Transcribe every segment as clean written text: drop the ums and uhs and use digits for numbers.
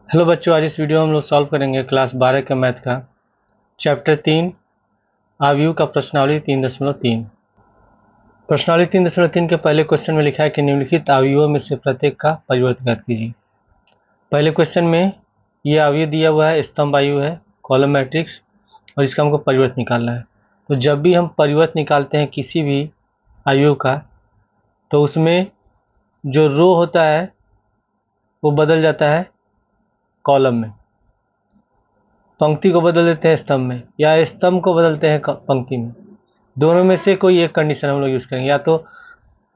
Hello बच्चों, आज इस वीडियो में हम लोग सॉल्व करेंगे क्लास 12 के मैथ का चैप्टर 3 आव्यूह का प्रश्नावली 3.3। प्रश्नावली 3.3 के पहले क्वेश्चन में लिखा है कि निम्नलिखित आव्यूहों में से प्रत्येक का परिवर्त ज्ञात कीजिए। पहले क्वेश्चन में ये आव्यूह दिया हुआ है, स्तंभ आव्यूह है, कॉलम मैट्रिक्स, और इसका हमको परिवर्त निकालना है। तो जब भी हम परिवर्त निकालते हैं किसी भी आव्यूह का, तो उसमें जो रो होता है वो बदल जाता है कॉलम में, पंक्ति को बदल देते हैं स्तंभ में, या स्तंभ को बदलते हैं पंक्ति में। दोनों में से कोई एक कंडीशन हम लोग यूज़ करेंगे, या तो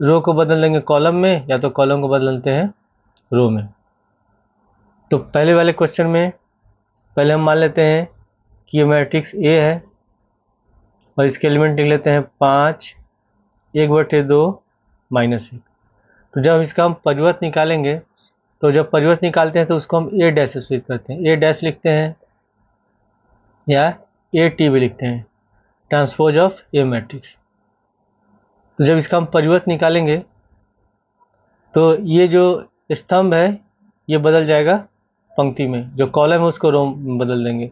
रो को बदल देंगे कॉलम में, या तो कॉलम को बदलते हैं रो में। तो पहले वाले क्वेश्चन में पहले हम मान लेते हैं कि ये मैट्रिक्स ए है और इसके एलिमेंट लिख लेते हैं 5, 1/2 -1। तो जब इसका हम परिवर्त निकालेंगे, तो जब परिवर्त निकालते हैं तो उसको हम ए डैश से सूचित करते हैं, ए डैश लिखते हैं या ए टी भी लिखते हैं, ट्रांसपोज ऑफ ए मैट्रिक्स। तो जब इसका हम परिवर्त निकालेंगे तो ये जो स्तंभ है ये बदल जाएगा पंक्ति में, जो कॉलम है उसको रो में बदल देंगे।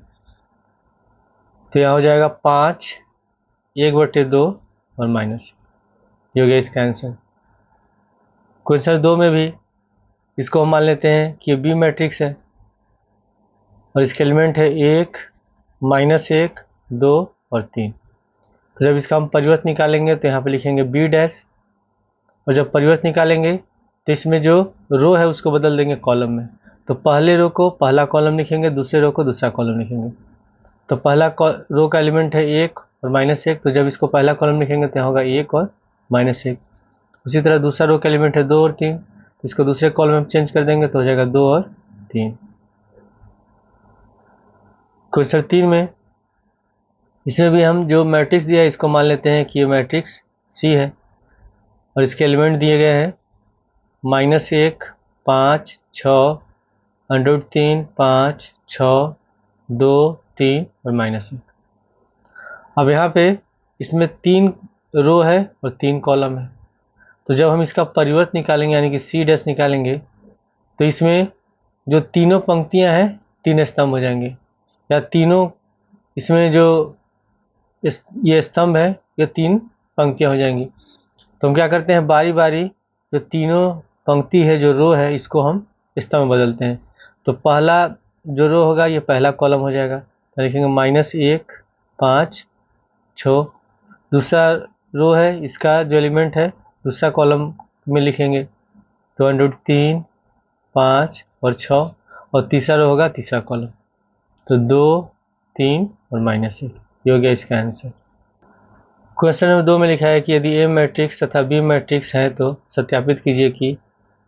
तो यहाँ हो जाएगा 5, 1/2 और माइनस, ये हो गया इसका आंसर। क्वेश्चन 2 में भी इसको हम मान लेते हैं कि ये बी मैट्रिक्स है और इसके एलिमेंट है 1, -1, 2 और 3। तो जब इसका हम परिवर्त निकालेंगे तो यहाँ पे लिखेंगे बी डैश, और जब परिवर्त निकालेंगे तो इसमें जो रो है उसको बदल देंगे कॉलम में। तो पहले रो को पहला कॉलम लिखेंगे, दूसरे रो को दूसरा कॉलम लिखेंगे। तो पहला रो का एलिमेंट है 1 और -1, तो जब इसको पहला कॉलम लिखेंगे तो यहाँ होगा 1 और -1। उसी तरह दूसरा रो का एलिमेंट है 2 और 3, तो इसको दूसरे कॉलम में चेंज कर देंगे तो हो जाएगा 2 और 3। क्वेश्चन 3 में इसमें भी हम जो मैट्रिक्स दिया है इसको मान लेते हैं कि ये मैट्रिक्स सी है और इसके एलिमेंट दिए गए हैं -1, 5, 6, √3, 5, 6, 2, 3 और -1। अब यहाँ पे इसमें 3 रो है और 3 कॉलम है। तो जब हम इसका परिवर्त निकालेंगे यानी कि सी डैश निकालेंगे, तो इसमें जो तीनों पंक्तियाँ हैं 3 स्तंभ हो जाएंगे, या तीनों इसमें जो ये स्तंभ है ये 3 पंक्तियाँ हो जाएंगी। तो हम क्या करते हैं, बारी बारी जो तीनों पंक्ति है, जो रो है, इसको हम स्तंभ में बदलते हैं। तो पहला जो रो होगा ये पहला कॉलम हो जाएगा, तो लिखेंगे -1, 5, 6। दूसरा रो है, इसका जो एलिमेंट है दूसरा कॉलम में लिखेंगे, तो √3, 5 और 6। और तीसरा रो होगा तीसरा कॉलम, तो 2, 3 और -1। ये हो गया इसका आंसर। क्वेश्चन नंबर 2 में लिखा है कि यदि ए मैट्रिक्स तथा बी मैट्रिक्स है तो सत्यापित कीजिए कि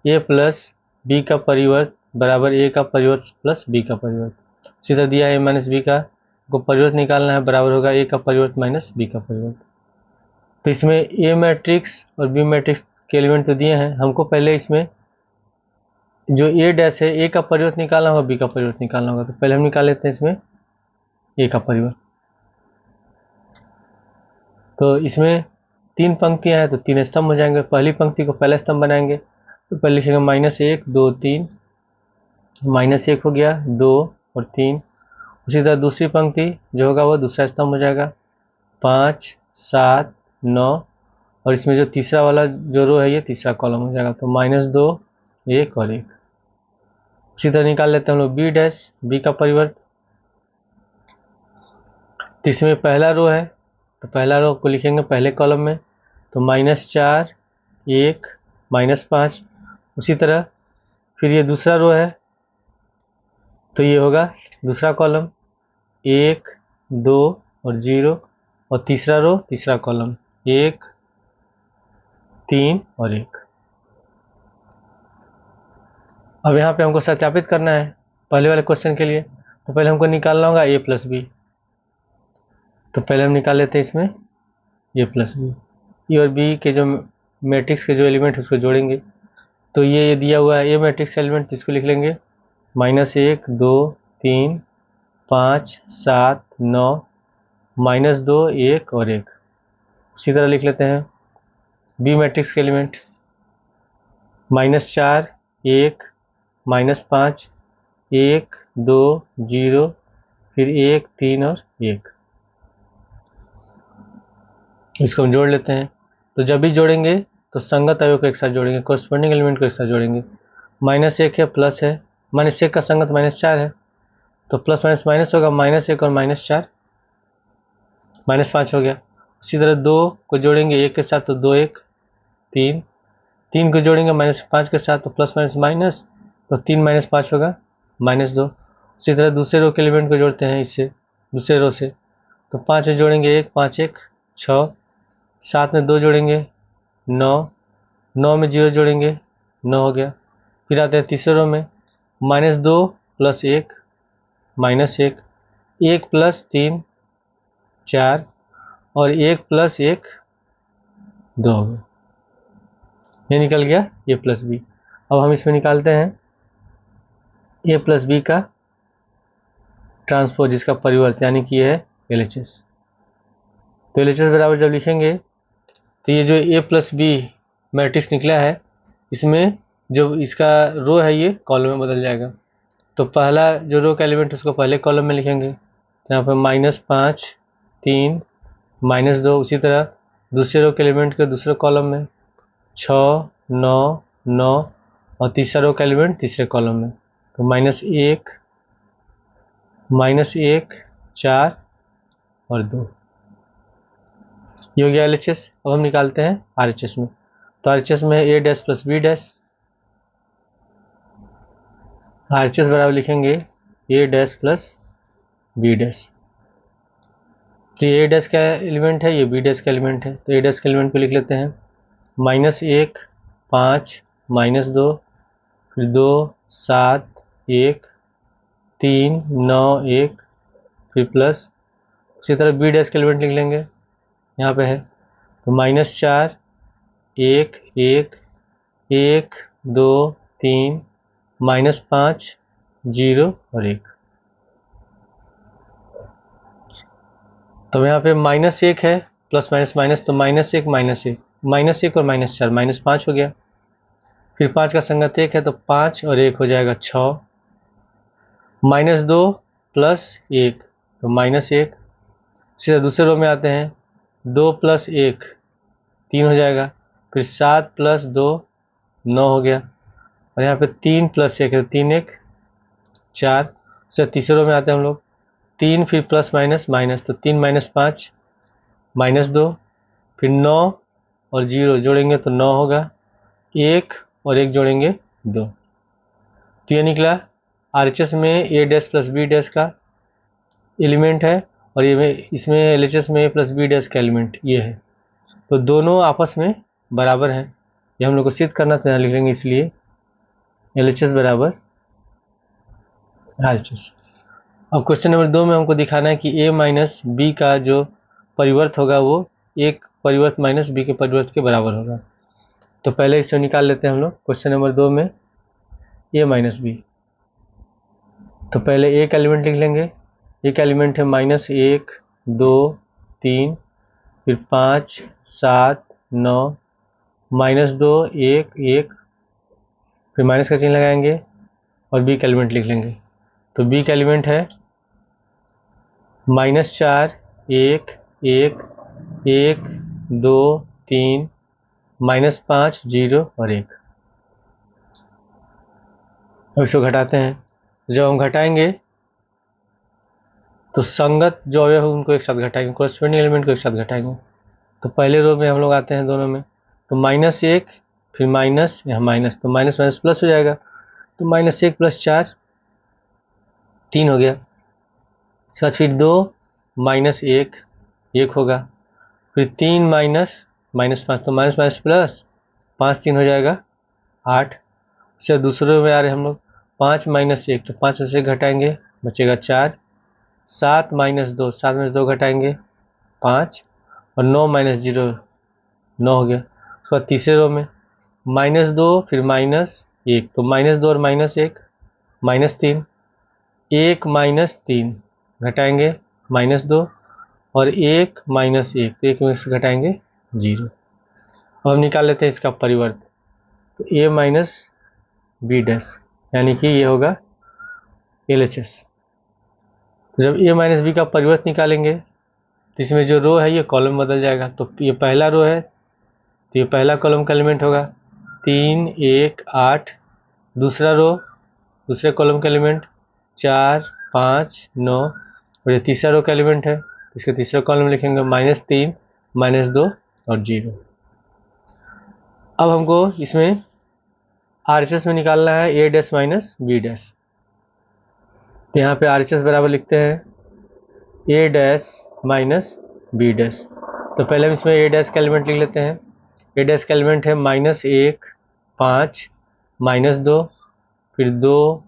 ए प्लस बी का परिवर्त बराबर ए का परिवर्त प्लस बी का परिवर्त। सीधा दिया है ए - बी का को परिवर्त निकालना है, बराबर होगा ए का परिवर्त माइनस बी का परिवर्त। तो इसमें ए मैट्रिक्स और बी मैट्रिक्स के एलिमेंट तो दिए हैं, हमको पहले इसमें जो ए डैश है ए का परिवर्त निकालना होगा, बी का परिवर्त निकालना होगा। तो पहले हम निकाल लेते हैं इसमें ए का परिवर्त। तो इसमें 3 पंक्तियां हैं तो 3 स्तंभ हो जाएंगे। पहली पंक्ति को पहला स्तंभ बनाएंगे, तो पहले लिखेंगे -1, 2, 3, -1 हो गया, 2 और 3। उसी तरह दूसरी पंक्ति जो होगा वो दूसरा स्तंभ हो जाएगा, 5, 7, 9, और इसमें जो तीसरा वाला जो रो है ये तीसरा कॉलम हो जाएगा, तो -2, 1 और 1। उसी तरह निकाल लेते हैं हम लोग बी डैश, बी का परिवर्त। तो इसमें पहला रो है तो पहला रो को लिखेंगे पहले कॉलम में, तो -4, 1, -5। उसी तरह फिर ये दूसरा रो है तो ये होगा दूसरा कॉलम, 1, 2 और 0, और तीसरा रो तीसरा कॉलम, 1, 3 और 1। अब यहाँ पे हमको सत्यापित करना है पहले वाले क्वेश्चन के लिए, तो पहले हमको निकालना होगा a प्लस बी। तो पहले हम निकाल लेते हैं इसमें a प्लस बी। ई और बी के जो मैट्रिक्स के जो एलिमेंट उसको जोड़ेंगे, तो ये दिया हुआ है ए मैट्रिक्स एलिमेंट, इसको लिख लेंगे -1, 2, 3, 5, 7, 9, -2, 1 और 1। उसी तरह लिख लेते हैं बी मैट्रिक्स के एलिमेंट, -4, 1, -5, 1 2 0 फिर 1 3 और 1। इसको हम जोड़ लेते हैं। तो जब भी जोड़ेंगे तो संगत अवयव को एक साथ जोड़ेंगे, कोरस्पोंडिंग एलिमेंट को एक साथ जोड़ेंगे। -1 है प्लस है, -1 का संगत -4 है, तो प्लस माइनस माइनस होगा, -1 और -4 -5 हो गया। उसी तरह 2 को जोड़ेंगे 1 के साथ तो 2 1 3, 3 को जोड़ेंगे -5 के साथ तो प्लस माइनस माइनस, तो 3 -5 होगा -2। उसी तरह दूसरे रो के एलिमेंट को जोड़ते हैं इससे, दूसरे रो से, तो 5 में जोड़ेंगे 1 5 1 6, 7 में 2 जोड़ेंगे 9, 9 में 0 जोड़ेंगे 9 हो गया। फिर आते हैं तीसरे रो में, -2 + 1 -1, 1 + 3 4 और 1 + 1 2 हो गया। ये निकल गया a + b। अब हम इसमें निकालते हैं a + b का ट्रांसपोज, जिसका परिवर्त, यानी कि ये है LHS। तो LHS बराबर जब लिखेंगे तो ये जो a + b मैट्रिक्स निकला है, इसमें जो इसका रो है ये कॉलम में बदल जाएगा। तो पहला जो रो का एलिमेंट है उसको पहले कॉलम में लिखेंगे, तो यहाँ पर -5 3 -2। उसी तरह दूसरे रो के एलिमेंट के दूसरे कॉलम में 6 9 9 और तीसरा रो का एलिमेंट तीसरे कॉलम में, तो -1 -1 4 और 2। ये हो गया LHS। अब हम निकालते हैं RHS में। तो RHS में a' + b', RHS बराबर लिखेंगे a' + b'। तो ये a' का एलिमेंट है, ये b' का एलिमेंट है, तो a' का एलिमेंट को लिख लेते हैं -1 5 -2 फिर 2 7 1 3 9 1 फिर प्लस। उसी तरह b' का एलिमेंट लिख लेंगे, यहाँ पे है, तो -4 1 1 1 2 3 -5 0 और 1। तो यहाँ पे -1 है, प्लस माइनस माइनस, तो -1 -1 -1 और -4 -5 हो गया। फिर 5 का संगत 1 है, तो 5 और 1 हो जाएगा 6, -2 + 1 तो -1। सीधा दूसरे रो में आते हैं, 2 + 1 3 हो जाएगा, फिर 7 + 2 9 हो गया, और यहाँ पे 3 + 1 है, 3 1 4। उससे तीसरे रो में आते हैं हम लोग, 3 फिर प्लस माइनस माइनस, तो 3 - 5 -2 फिर 9 और 0 जोड़ेंगे तो 9 होगा, 1 और 1 जोड़ेंगे 2। तो ये निकला RHS में a' + b' का एलिमेंट है, और ये इसमें LHS में a + b' का एलिमेंट ये है। तो दोनों आपस में बराबर हैं, ये हम लोग को सिद्ध करना था, लिख लेंगे इसलिए LHS बराबर RHS। अब क्वेश्चन नंबर 2 में हमको दिखाना है कि a - b का जो परिवर्त होगा वो एक परिवर्त -b के परिवर्त के बराबर होगा। तो पहले इसे निकाल लेते हैं हम लोग क्वेश्चन नंबर 2 में a - b। तो पहले a का एलिमेंट लिख लेंगे, a का एलिमेंट है -1 2 3 फिर 5 7 9 -2 1 1 फिर माइनस का चिन्ह लगाएंगे और b का एलिमेंट लिख लेंगे। तो b का एलिमेंट है -4 1 1 1 2 3 -5 0 और 1। अब इसको घटाते हैं, जब हम घटाएंगे तो संगत जो अवयव है उनको एक साथ घटाएंगे, कोरस्पोंडिंग एलिमेंट को एक साथ घटाएंगे। तो पहले रो में हम लोग आते हैं दोनों में, तो -1 फिर माइनस, यहाँ माइनस, तो माइनस माइनस प्लस हो जाएगा, तो -1 + 4 3 हो गया। उसके बाद फिर 2 -1 1 होगा, फिर 3 -5, तो माइनस माइनस प्लस 5 3 हो जाएगा 8। उसके बाद दूसरे में आ रहे हम लोग, 5 - 1, तो 5 में से घटाएंगे बचेगा 4, 7 - 2, 7 में से 2 घटाएंगे 5, और 9 - 0 9 हो गया। उसके बाद तीसरे रो में -2 फिर -1, तो -2 और -1 -3, 1 - 3 घटाएंगे -2 और 1 - 1, तो 1 में से घटाएंगे 0। अब हम निकाल लेते हैं इसका परिवर्त, तो a - b', यानी कि ये होगा LHS। तो जब A माइनस बी का परिवर्त निकालेंगे तो इसमें जो रो है ये कॉलम बदल जाएगा। तो ये पहला रो है तो ये पहला कॉलम का एलिमेंट होगा 3 1 8। दूसरा रो दूसरे कॉलम का एलिमेंट 4 5 9 और ये तीसरा रो का एलिमेंट है। इसके तीसरा कॉलम लिखेंगे -3 -2 और 0। अब हमको इसमें RHS में निकालना है A dash minus B dash. तो यहाँ पे RHS बराबर लिखते हैं A dash minus B dash. तो पहले हम इसमें A डैश का एलिमेंट लिख लेते हैं। A डैश का एलिमेंट है -1 5 -2 फिर 2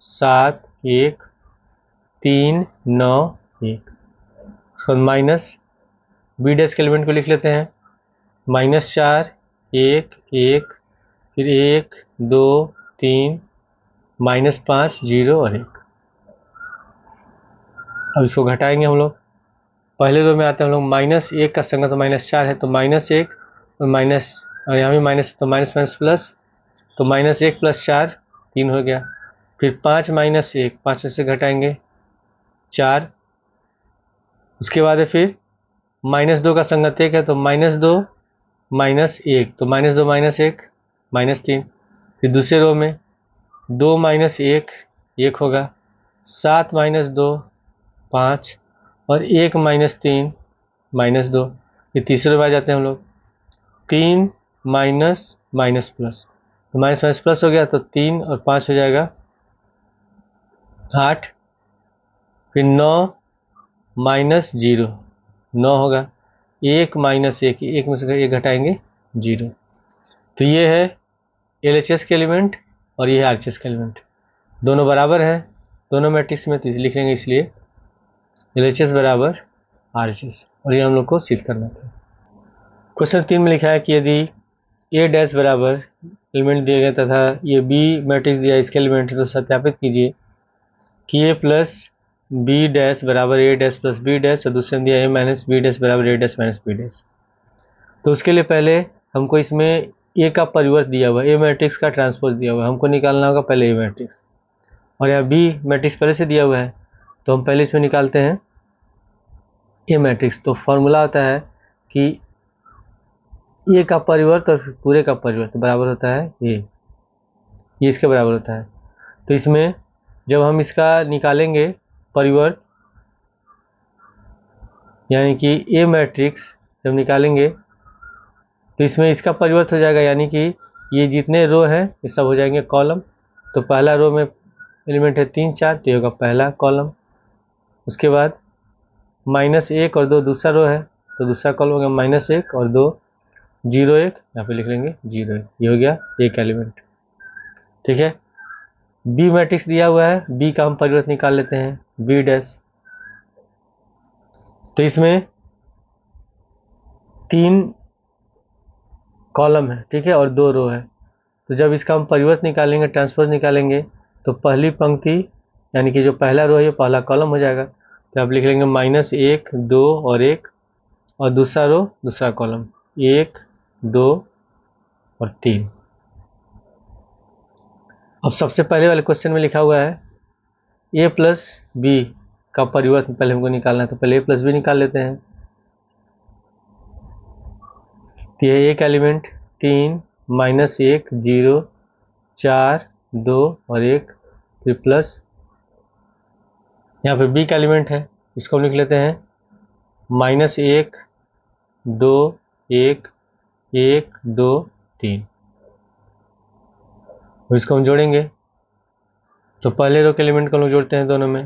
7 1 3 9 1। उसके बाद माइनस B डैश के एलिमेंट को लिख लेते हैं -4 1 1 फिर 1 2 3 -5 0 और 1। अब इसको घटाएंगे हम लोग। पहले रो में आते हैं हम लोग -1 का संगत -4 है तो -1 और माइनस और यहाँ भी माइनस तो माइनस माइनस प्लस तो -1 + 4 3 हो गया। फिर 5 -1 5 में से घटाएंगे 4। उसके बाद है फिर -2 का संगत 1 है तो -2 -1 तो -2 -1 -3। फिर दूसरे रो में 2 -1 1 होगा 7 -2 5 और 1 -3 -2। फिर तीसरे रो में आ जाते हैं हम लोग 3 माइनस माइनस प्लस तो माइनस माइनस प्लस हो गया तो 3 और 5 हो जाएगा 8। फिर 9 -0 9 होगा 1 -1 1 में से 1 घटाएंगे 0। तो ये है LHS के एलिमेंट और ये है RHS के एलिमेंट। दोनों बराबर है दोनों मैट्रिक्स में लिख लेंगे इसलिए LHS बराबर RHS और ये हम लोग को सिद्ध करना था। क्वेश्चन 3 में लिखा है कि यदि A डैश बराबर एलिमेंट दिए गए तथा ये B मैट्रिक्स दिया इसके एलिमेंट तो सत्यापित कीजिए कि A प्लस B डैश बराबर A dash plus B dash और दूसरे में दिया A माइनस B डैश बराबर A dash minus B dash. तो उसके लिए पहले हमको इसमें A का परिवर्त दिया हुआ है A मैट्रिक्स का ट्रांसपोज दिया हुआ है हमको निकालना होगा पहले A मैट्रिक्स और यहाँ B मैट्रिक्स पहले से दिया हुआ है तो हम पहले इसमें निकालते हैं A मैट्रिक्स। तो फॉर्मूला होता है कि A का परिवर्त और पूरे का परिवर्त बराबर होता है A ये इसके बराबर होता है। तो इसमें जब हम इसका निकालेंगे परिवर्त यानी कि A मैट्रिक्स जब निकालेंगे तो इसमें इसका परिवर्त हो जाएगा यानी कि ये जितने रो हैं ये सब हो जाएंगे कॉलम। तो पहला रो में एलिमेंट है 3 4 तो ये होगा पहला कॉलम। उसके बाद -1 और 2 दूसरा रो है तो दूसरा कॉलम होगा -1 और 2 0 1 यहाँ पे लिख लेंगे 0 1 ये हो गया एक एलिमेंट। ठीक है B मैट्रिक्स दिया हुआ है B का हम परिवर्त निकाल लेते हैं B डैश। तो इसमें 3 कॉलम है ठीक है और 2 रो है। तो जब इसका हम परिवर्त निकालेंगे ट्रांसपोज निकालेंगे तो पहली पंक्ति यानी कि जो पहला रो है ये पहला कॉलम हो जाएगा। तो आप लिख लेंगे -1 2 और 1 और दूसरा रो दूसरा कॉलम 1 2 और 3। अब सबसे पहले वाले क्वेश्चन में लिखा हुआ है A प्लस B का परिवर्त पहले हमको निकालना है तो पहले A प्लस B निकाल लेते हैं। तो ये एक एलिमेंट 3 -1 0 4 2 और 1 फिर प्लस यहाँ पे B का एलिमेंट है इसको हम लिख लेते हैं -1 2 1 1 2 3 और इसको हम जोड़ेंगे। तो पहले रो के एलिमेंट को हम लोग जोड़ते हैं दोनों में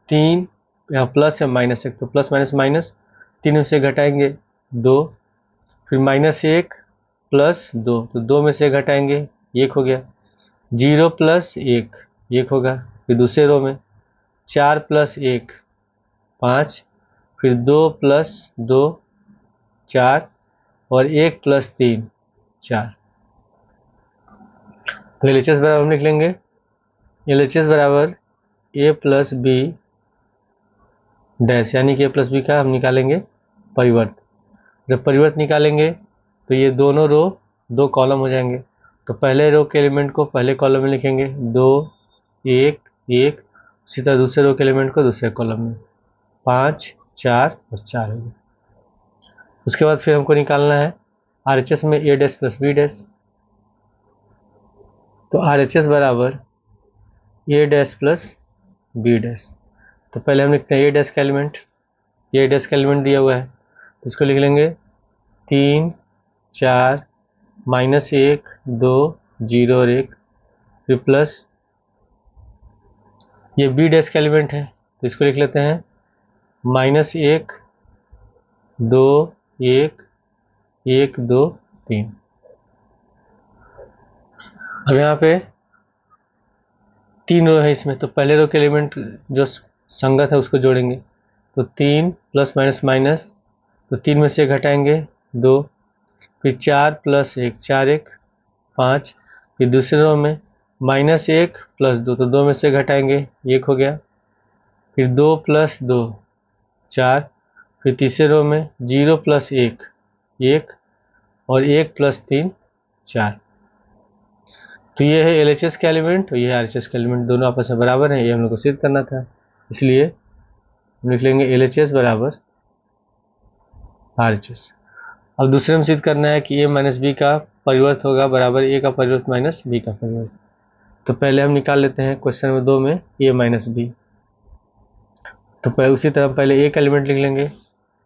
3 यहाँ प्लस है -1 तो प्लस माइनस माइनस 3 में से घटाएंगे 2 फिर -1 प्लस 2 तो 2 में से घटाएंगे 1 हो गया 0 + 1 1 होगा। फिर दूसरे रो में 4 + 1 5 फिर 2 + 2 4 और 1 + 3 4। तो LHS बराबर हम लिख लेंगे LHS बराबर A प्लस B डैश यानी कि A प्लस B का हम निकालेंगे परिवर्त। जब परिवर्त निकालेंगे तो ये दोनों रो 2 कॉलम हो जाएंगे। तो पहले रो के एलिमेंट को पहले कॉलम में लिखेंगे 2 1 1 उसी तरह दूसरे रो के एलिमेंट को दूसरे कॉलम में 5, 4 और 4 हो गया। उसके बाद फिर हमको निकालना है RHS में A dash plus B dash. तो RHS बराबर A dash plus B dash. तो पहले हम लिखते हैं A डैश का एलिमेंट, A डैश का एलिमेंट दिया हुआ है तो इसको लिख लेंगे 3, 4, -1, 2, 0 और 1, फिर प्लस ये B डैश का एलिमेंट है तो इसको लिख लेते हैं -1, 2, 1, 1, 2, 3। अब यहाँ पे 3 रो है इसमें, तो पहले रो के एलिमेंट जो संगत है उसको जोड़ेंगे। तो 3 प्लस माइनस माइनस, तो 3 में से घटाएंगे 2, फिर 4 प्लस 1, 4 1 5, फिर दूसरे रो में -1 प्लस 2, तो 2 में से घटाएंगे 1 हो गया, फिर 2 प्लस 2 4, फिर तीसरे रो में 0 प्लस 1 1 और 1 प्लस 3 4। तो ये है LHS का एलिमेंट और ये है RHS का एलिमेंट, दोनों आपस में बराबर हैं, ये हम लोग को सिद्ध करना था, इसलिए हम लिख लेंगे LHS बराबर RHS। अब दूसरे में सिद्ध करना है कि A माइनस बी का परिवर्त होगा बराबर A का परिवर्त माइनस B का परिवर्त। तो पहले हम निकाल लेते हैं क्वेश्चन नंबर 2 में A माइनस बी। तो पहले उसी तरह पहले A का एलिमेंट लिख लेंगे,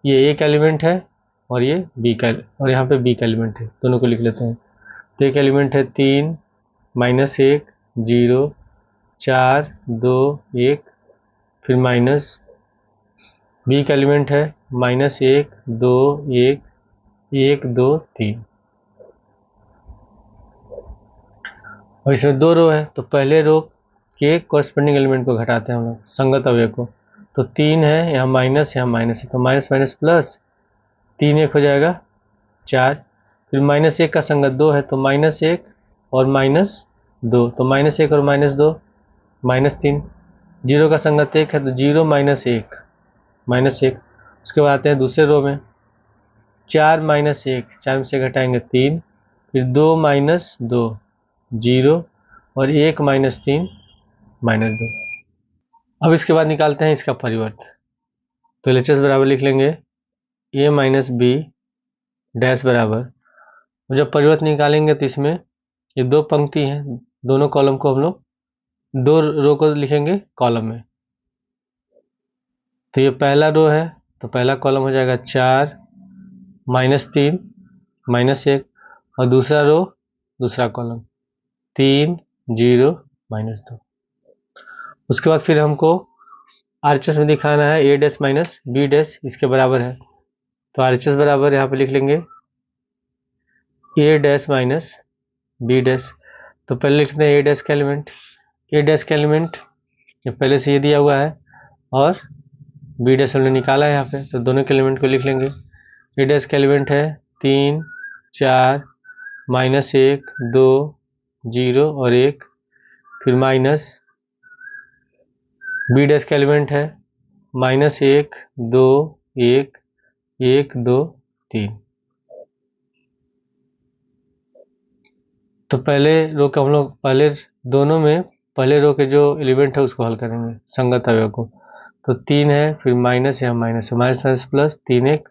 ये A का एलिमेंट है और ये B का, और यहाँ पे B का एलिमेंट है, दोनों को लिख लेते हैं। तो एक एलिमेंट है 3, -1, 0, 4, 2, 1, फिर माइनस B का एलिमेंट है -1, 2, 1, 1, 2, 3। और इसमें 2 रो है तो पहले रो के कॉरस्पॉन्डिंग एलिमेंट को घटाते हैं हम लोग, संगत अवयव को। तो 3 है, यहाँ माइनस है, तो माइनस माइनस प्लस 3 1 हो जाएगा 4, फिर -1 का संगत 2 है तो -1 और -2, तो -1 और -2 -3। 0 का संगत 1 है तो 0 -1 -1। उसके बाद आते हैं दूसरे रो में 4 -1, 4 में से घटाएंगे 3, फिर 2 -2 0 और 1 -3 -2। अब इसके बाद निकालते हैं इसका परिवर्त। तो LHS बराबर लिख लेंगे A माइनस बी डैश बराबर, जब परिवर्त निकालेंगे तो इसमें ये 2 पंक्ति हैं, दोनों कॉलम को हम लोग 2 रो को लिखेंगे कॉलम में। तो ये पहला रो है तो पहला कॉलम हो जाएगा 4 -3 -1, और दूसरा रो दूसरा कॉलम 3 0 -2। उसके बाद फिर हमको RHS में दिखाना है A dash minus B dash इसके बराबर है। तो RHS बराबर यहाँ पे लिख लेंगे A dash minus B dash. तो पहले लिखते हैं A डैश का एलिमेंट, A डैश का एलिमेंट पहले से ये दिया हुआ है और B डैश हमने निकाला है यहाँ पे, तो दोनों के एलिमेंट को लिख लेंगे। A डैश का एलिमेंट है 3 4 -1 2 0 और 1, फिर माइनस B डैश का एलिमेंट है -1 2 1 1 2 3। तो पहले रो का हम लोग पहले दोनों में पहले रो के जो एलिमेंट है उसको हल करेंगे संगत अवयव को। तो 3 है, फिर माइनस है, माइनस माइनस प्लस 3 1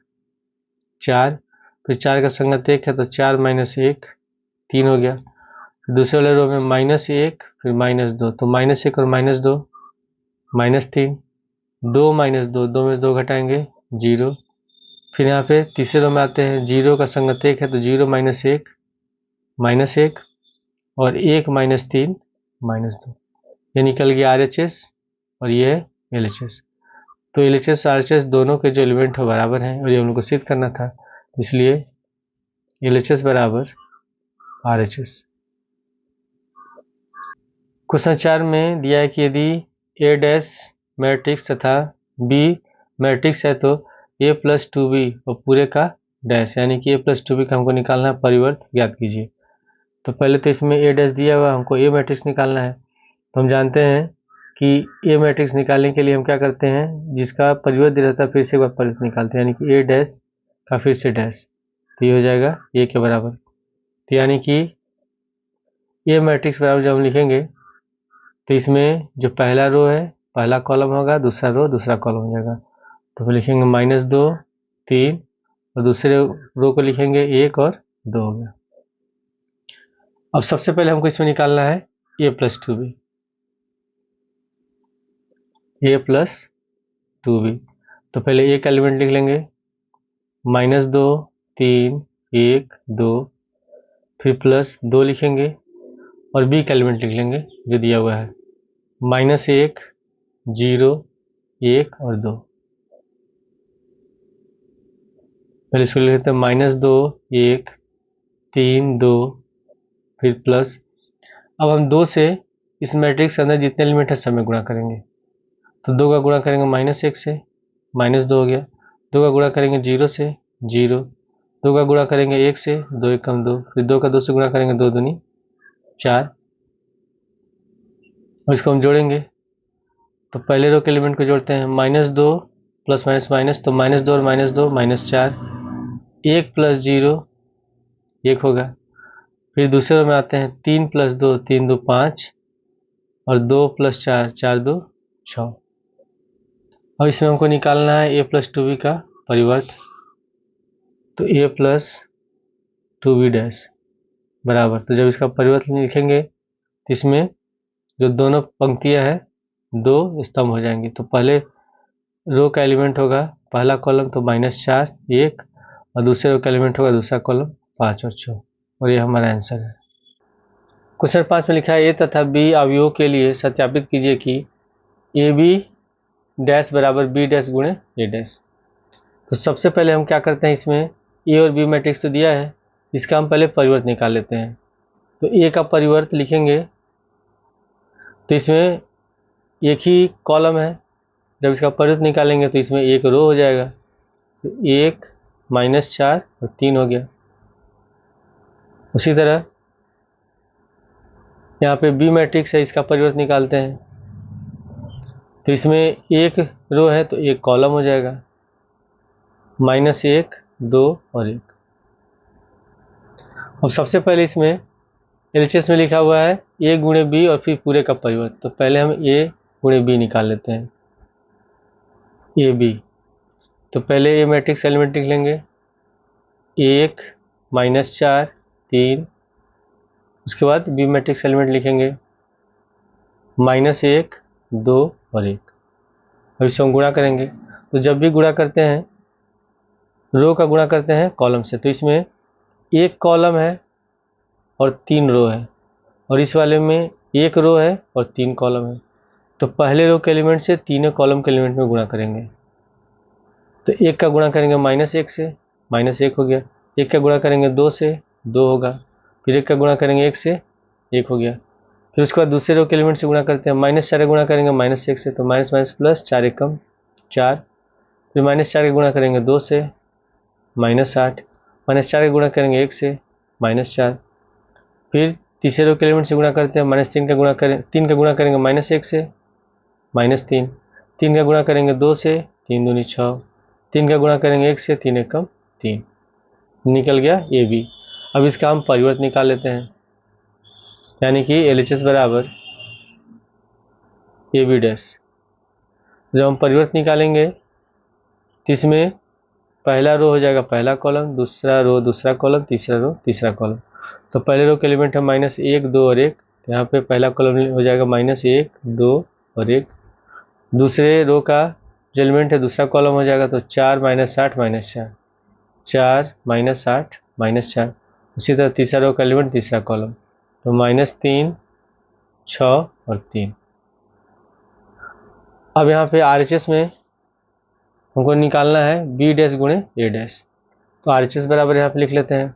4, फिर 4 का संगत 1 है तो 4 -1 3 हो गया। दूसरे वाले रो में -1 फिर -2, तो -1 और -2 -3, 2 -2 2 में से 2 घटाएंगे 0। फिर यहाँ पे तीसरे रो में आते हैं, 0 का संगत 1 है तो 0 -1 -1 और 1 -3 -2। ये निकल गया RHS और ये LHS। तो LHS RHS दोनों के जो एलिमेंट है बराबर हैं और ये हम लोग को सिद्ध करना था, इसलिए LHS बराबर RHS। क्वेश्चन 4 में दिया है कि यदि A डैश मैट्रिक्स तथा B मैट्रिक्स है तो A प्लस 2B और पूरे का डैश, यानी कि A प्लस 2B का हमको निकालना है, परिवर्त ज्ञात कीजिए। तो पहले तो इसमें A डैश दिया हुआ, हमको A मैट्रिक्स निकालना है। तो हम जानते हैं कि A मैट्रिक्स निकालने के लिए हम क्या करते हैं, जिसका परिवर्त दिया रहता है फिर से एक बार परिवर्त निकालते हैं, यानी कि A डैश का फिर से डैश, तो ये हो जाएगा A के बराबर। तो यानी कि A मैट्रिक्स बराबर जब हम लिखेंगे तो इसमें जो पहला रो है पहला कॉलम होगा, दूसरा रो दूसरा कॉलम हो जाएगा। तो फिर लिखेंगे -2 3 और दूसरे रो को लिखेंगे 1 और 2 हो गया। अब सबसे पहले हमको इसमें निकालना है a + 2b, a + 2b। तो पहले a का एलिमेंट लिख लेंगे -2 3 1 2, फिर +2 लिखेंगे और b का एलिमेंट लिख लेंगे जो दिया हुआ है -1 0 1 और 2। पहले इसको लिख लेते हैं -2 1 3 2 फिर प्लस। अब हम 2 से इस मैट्रिक्स के अंदर जितने एलिमेंट है सब में गुणा करेंगे। तो 2 का गुणा करेंगे -1 से, -2 हो गया। 2 का गुणा करेंगे 0 से 0, 2 का गुणा करेंगे 1 से, 2 1 कम 2, फिर 2 का 2 से गुणा करेंगे 2 दूनी 4। और इसको हम जोड़ेंगे तो पहले रो के एलिमेंट को जोड़ते हैं -2 प्लस माइनस माइनस, तो -2 और -2 -4, 1 + 0 1 होगा। फिर दूसरे रो में आते हैं 3 + 2 3 2 5 और 2 + 4 4 2 6। अब इसमें हमको निकालना है a + 2b का परिवर्त। तो a + 2b' बराबर, तो जब इसका परिवर्त लिखेंगे तो इसमें जो दोनों पंक्तियां हैं 2 स्तंभ हो जाएंगी। तो पहले रो का एलिमेंट होगा पहला कॉलम तो -4 1 और दूसरे रो का एलिमेंट होगा दूसरा कॉलम 5 और 6, और ये हमारा आंसर है। क्वेश्चन 5 में लिखा है a तथा b अवयवों के लिए सत्यापित कीजिए कि ab' बराबर b' गुणे a'। तो सबसे पहले हम क्या करते हैं, इसमें a और b मैट्रिक्स तो दिया है, इसका हम पहले परिवर्त निकाल लेते हैं। तो a का परिवर्त लिखेंगे तो इसमें एक ही कॉलम है, जब इसका परिवर्त निकालेंगे तो इसमें एक रो हो जाएगा। तो 1 -4 और 3 हो गया। उसी तरह यहाँ पे बी मैट्रिक्स है, इसका परिवर्त निकालते हैं तो इसमें एक रो है तो एक कॉलम हो जाएगा, -1 2 और 1। अब सबसे पहले इसमें LHS में लिखा हुआ है a गुणे b और फिर पूरे का परिवर्त। तो पहले हम a गुणे b निकाल लेते हैं, ए बी। तो पहले ए मैट्रिक्स एलिमेंट लिख लेंगे 1 -4 3, उसके बाद बी मैट्रिक्स एलिमेंट लिखेंगे -1 2 और 1। अब इसे हम गुणा करेंगे, तो जब भी गुणा करते हैं रो का गुणा करते हैं कॉलम से। तो इसमें एक कॉलम है और 3 रो है, और इस वाले में एक रो है और 3 कॉलम है। तो पहले रो के एलिमेंट से तीनों कॉलम के एलिमेंट में गुणा करेंगे। तो 1 का गुणा करेंगे -1 से, -1 हो गया। 1 का गुणा करेंगे 2 से 2 होगा, फिर 1 का गुणा करेंगे 1 से 1 हो गया। फिर उसके बाद दूसरे रो के एलिमेंट से गुणा करते हैं, -4 का गुणा करेंगे -1 से, तो माइनस माइनस प्लस 4 एकम 4। फिर -4 का गुणा करेंगे 2 से -8, -4 का गुणा करेंगे 1 से -4। फिर तीसरे रो के एलिमेंट से गुणा करते हैं, -3 का गुणा करें 3 का गुणा करेंगे -1 से -3, 3 का गुणा करेंगे 2 से 3 दूनी 6, 3 का गुणा करेंगे 1 से 3 एकम 3, निकल गया ए बी। अब इसका हम परिवर्त निकाल लेते हैं, यानी कि LHS बराबर ए बी डैश। जब हम परिवर्त निकालेंगे तो इसमें पहला रो हो जाएगा पहला कॉलम, दूसरा रो दूसरा कॉलम, तीसरा रो तीसरा कॉलम। तो पहले रो के एलिमेंट है -1 2 और 1, तो यहाँ पे पहला कॉलम हो जाएगा -1 2 और 1। दूसरे रो का जो एलिमेंट है दूसरा कॉलम हो जाएगा तो 4 -8 -4 4 -8 -4। उसी तरह तीसरा रो का एलिमेंट तीसरा कॉलम तो -3 6 और 3। अब यहाँ पे RHS में हमको निकालना है B' गुणे A'। तो RHS बराबर यहाँ पे लिख लेते हैं,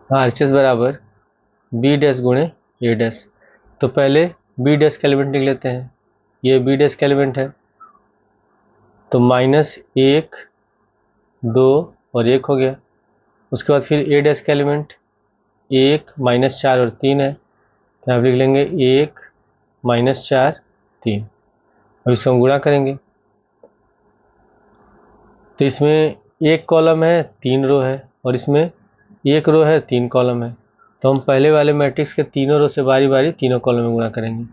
RHS बराबर B' गुणे A'। तो पहले B' का एलिमेंट लिख लेते हैं, ये B' का एलिमेंट है तो -1 2 और 1 हो गया। उसके बाद फिर A' का एलिमेंट 1 -4 और 3 है, तो यहाँ लिख लेंगे 1 -4 3। अब इसको हम गुणा करेंगे तो इसमें एक कॉलम है 3 रो है, और इसमें एक रो है 3 कॉलम है। तो हम पहले वाले मैट्रिक्स के तीनों रो से बारी बारी तीनों कॉलम में गुणा करेंगे।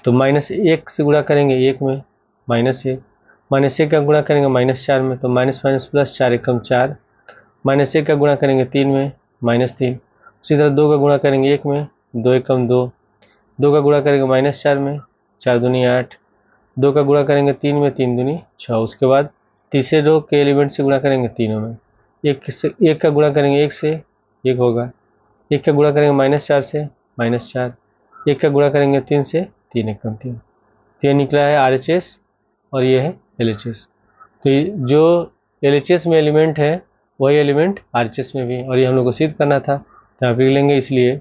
तो -1 से गुणा करेंगे 1 में, -1, -1 का गुणा करेंगे -4 में, तो माइनस माइनस प्लस, 4 एकम 4, -1 का गुणा करेंगे 3 में, -3, उसी तरह 2 का गुणा करेंगे 1 में, 2 एकम 2, 2 का गुणा करेंगे -4 में, 4 दूनी 8, 2 का गुणा करेंगे 3 में, 3 दूनी 6, उसके बाद तीसरे रो के एलिमेंट से गुणा करेंगे तीनों में, 1 का गुणा करेंगे 1 से, 1 होगा, 1 का गुणा करेंगे -4 से, -4, 1 का गुणा करेंगे 3 से, 3 एकम 3, तो ये निकला है RHS और ये है LHS। तो जो LHS में एलिमेंट है वही एलिमेंट RHS में भी है, और ये हम लोग को सिद्ध करना था, तो यहाँ पे लेंगे, इसलिए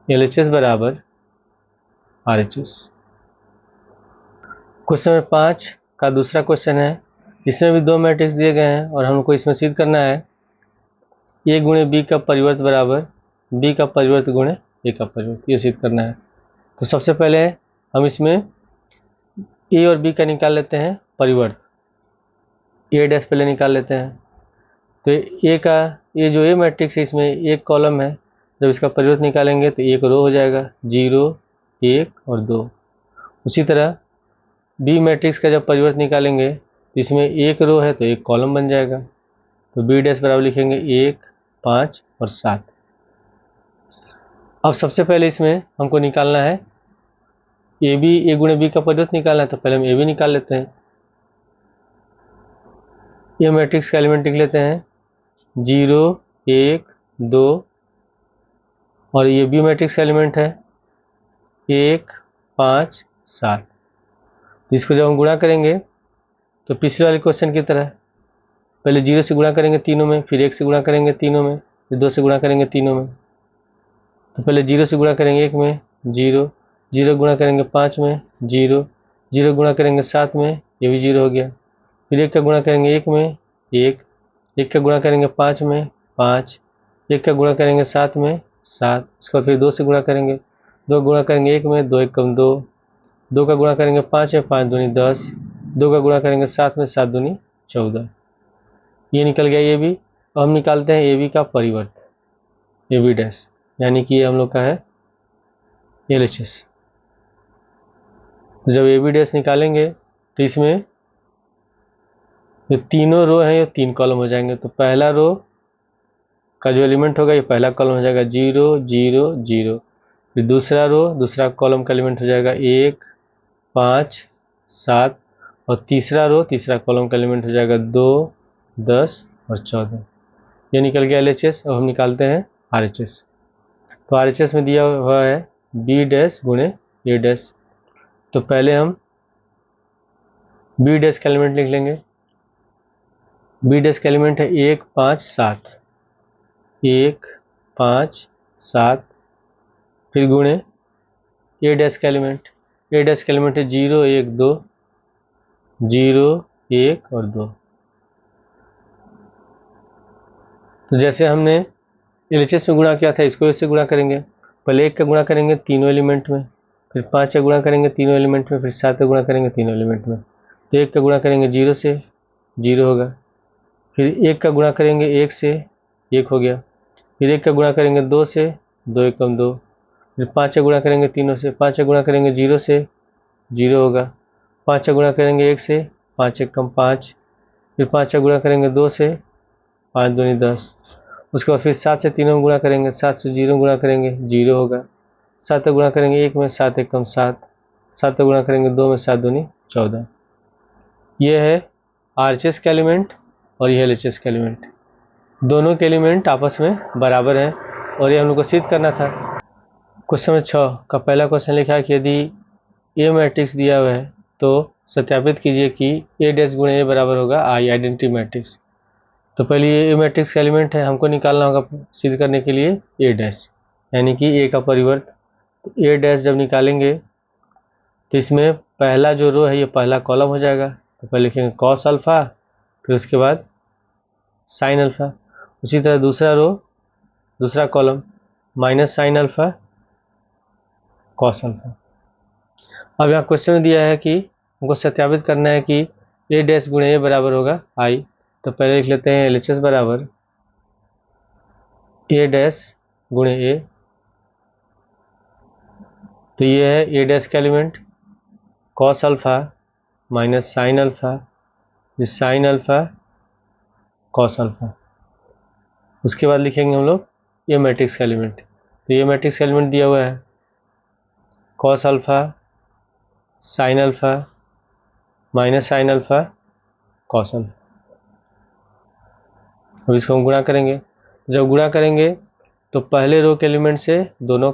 LHS बराबर RHS। क्वेश्चन नंबर 5 का दूसरा क्वेश्चन है, इसमें भी 2 मैट्रिक्स दिए गए हैं और हमको इसमें सिद्ध करना है A गुणे B का परिवर्त बराबर B का परिवर्त गुणे A का परिवर्त, ये सिद्ध करना है। तो सबसे पहले हम इसमें A और B का निकाल लेते हैं परिवर्त, A डैश पहले निकाल लेते हैं। तो A का, ये जो A मैट्रिक्स है इसमें एक कॉलम है, जब इसका परिवर्त निकालेंगे तो एक रो हो जाएगा, 0, 1 और 2। उसी तरह B मैट्रिक्स का जब परिवर्त निकालेंगे तो इसमें एक रो है तो एक कॉलम बन जाएगा, तो B डैश बराबर लिखेंगे 1, 5 और 7। अब सबसे पहले इसमें हमको निकालना है A गुणे B का परिवर्त निकालना है, तो पहले हम AB निकाल लेते हैं। ये मैट्रिक्स का एलिमेंट लिख लेते हैं 0, 1, 2, और ये B मैट्रिक्स का एलिमेंट है 1, 5, 7। तो इसको जब हम गुणा करेंगे तो पिछले वाले क्वेश्चन की तरह पहले 0 से गुणा करेंगे तीनों में, फिर 1 से गुणा करेंगे तीनों में, फिर 2 से गुणा करेंगे तीनों में। तो पहले 0 से गुणा करेंगे 1 में, 0, 0 गुणा करेंगे 5 में, 0, 0 गुणा करेंगे 7 में, ये भी 0 हो गया। फिर 1 का गुणा करेंगे 1 में, 1, 1 का गुणा करेंगे 5 में, 5, 1 का गुणा करेंगे 7 में, 7, उसके बाद फिर 2 से गुणा करेंगे, 2 गुणा करेंगे 1 में, 2 एकम 2, 2 का गुणा करेंगे 5 में, 5 दूनी 10, 2 का गुणा करेंगे 7 में, 7 दूनी 14, ये निकल गया ये भी। अब हम निकालते हैं AB का परिवर्त, AB डैश, यानी कि ये हम लोग का है LHS। जब AB डैश निकालेंगे तो इसमें जो तीनों रो हैं ये 3 कॉलम हो जाएंगे, तो पहला रो का जो एलिमेंट होगा ये पहला कॉलम हो जाएगा 0, 0, 0, फिर दूसरा रो, दूसरा कॉलम का एलिमेंट हो जाएगा 1, 5, 7, और तीसरा रो, तीसरा कॉलम का एलिमेंट हो जाएगा 2, 10 और 14। ये निकल गया LHS। अब हम निकालते हैं RHS। तो RHS में दिया हुआ है B डैश गुणे A डैश, तो पहले हम B डैश का एलिमेंट लिख लेंगे। B डैश का एलिमेंट है 1, 5, 7, 1, 5, 7, फिर गुणे A डैश का एलिमेंट, A डैश का एलिमेंट है 0, 1, 2, 0, 1 और 2। तो जैसे हमने LHS में गुणा किया था इसको ऐसे गुणा करेंगे, पहले 1 का गुणा करेंगे तीनों एलिमेंट में, फिर 5 का गुणा करेंगे तीनों एलिमेंट में, फिर 7 का गुणा करेंगे तीनों एलिमेंट में। तो 1 का गुणा करेंगे 0 से, 0 होगा, फिर 1 का गुणा करेंगे 1 से, 1 हो गया, फिर 1 का गुणा करेंगे 2 से, 2 एकम 2, फिर 5 का गुणा करेंगे तीनों से, 5 का गुणा करेंगे 0 से, 0 होगा, 5 का गुणा करेंगे 1 से, 5 एकम 5, फिर 5 का गुणा करेंगे 2 से, 5 दूनी 10, उसके बाद फिर 7 से तीनों में गुणा करेंगे, 7 से 0 गुणा करेंगे 0 होगा, 7 का गुणा करेंगे 1 में, 7 एकम 7, 7 का गुणा करेंगे 2 में, 7 दूनी 14। ये है RHS का एलिमेंट और ये LHS का एलिमेंट, दोनों के एलिमेंट आपस में बराबर हैं और ये हम लोग को सिद्ध करना था। क्वेश्चन नंबर 6 का पहला क्वेश्चन लिखा है कि यदि A मैट्रिक्स दिया हुआ है तो सत्यापित कीजिए कि A डैश गुणे A बराबर होगा I, आइडेंटिटी मैट्रिक्स। तो पहले ये A मैट्रिक्स का एलिमेंट है, हमको निकालना होगा सिद्ध करने के लिए A डैश, यानी कि A का परिवर्त। तो A डैश जब निकालेंगे तो इसमें पहला जो रो है ये पहला कॉलम हो जाएगा, तो पहले लिखेंगे कॉस अल्फ़ा, फिर उसके बाद साइन अल्फ़ा। उसी तरह दूसरा रो, दूसरा column minus sine alpha, cos alpha. अब यहाँ क्वेश्चन में दिया है कि हमको सत्यापित करना है कि A डैश गुणे A बराबर होगा I। तो पहले लिख लेते हैं LHS बराबर A डैश गुणे A, तो ये है ए डैश का element cos alpha minus sine alpha, ये साइन अल्फा कॉस अल्फा। उसके बाद लिखेंगे हम लोग ये मैट्रिक्स का एलिमेंट। तो ये मैट्रिक्स का एलिमेंट दिया हुआ है cos alpha sine alpha minus sine alpha cos alpha. अब इसको हम गुणा करेंगे। जब गुणा करेंगे तो पहले रो के एलिमेंट से दोनों,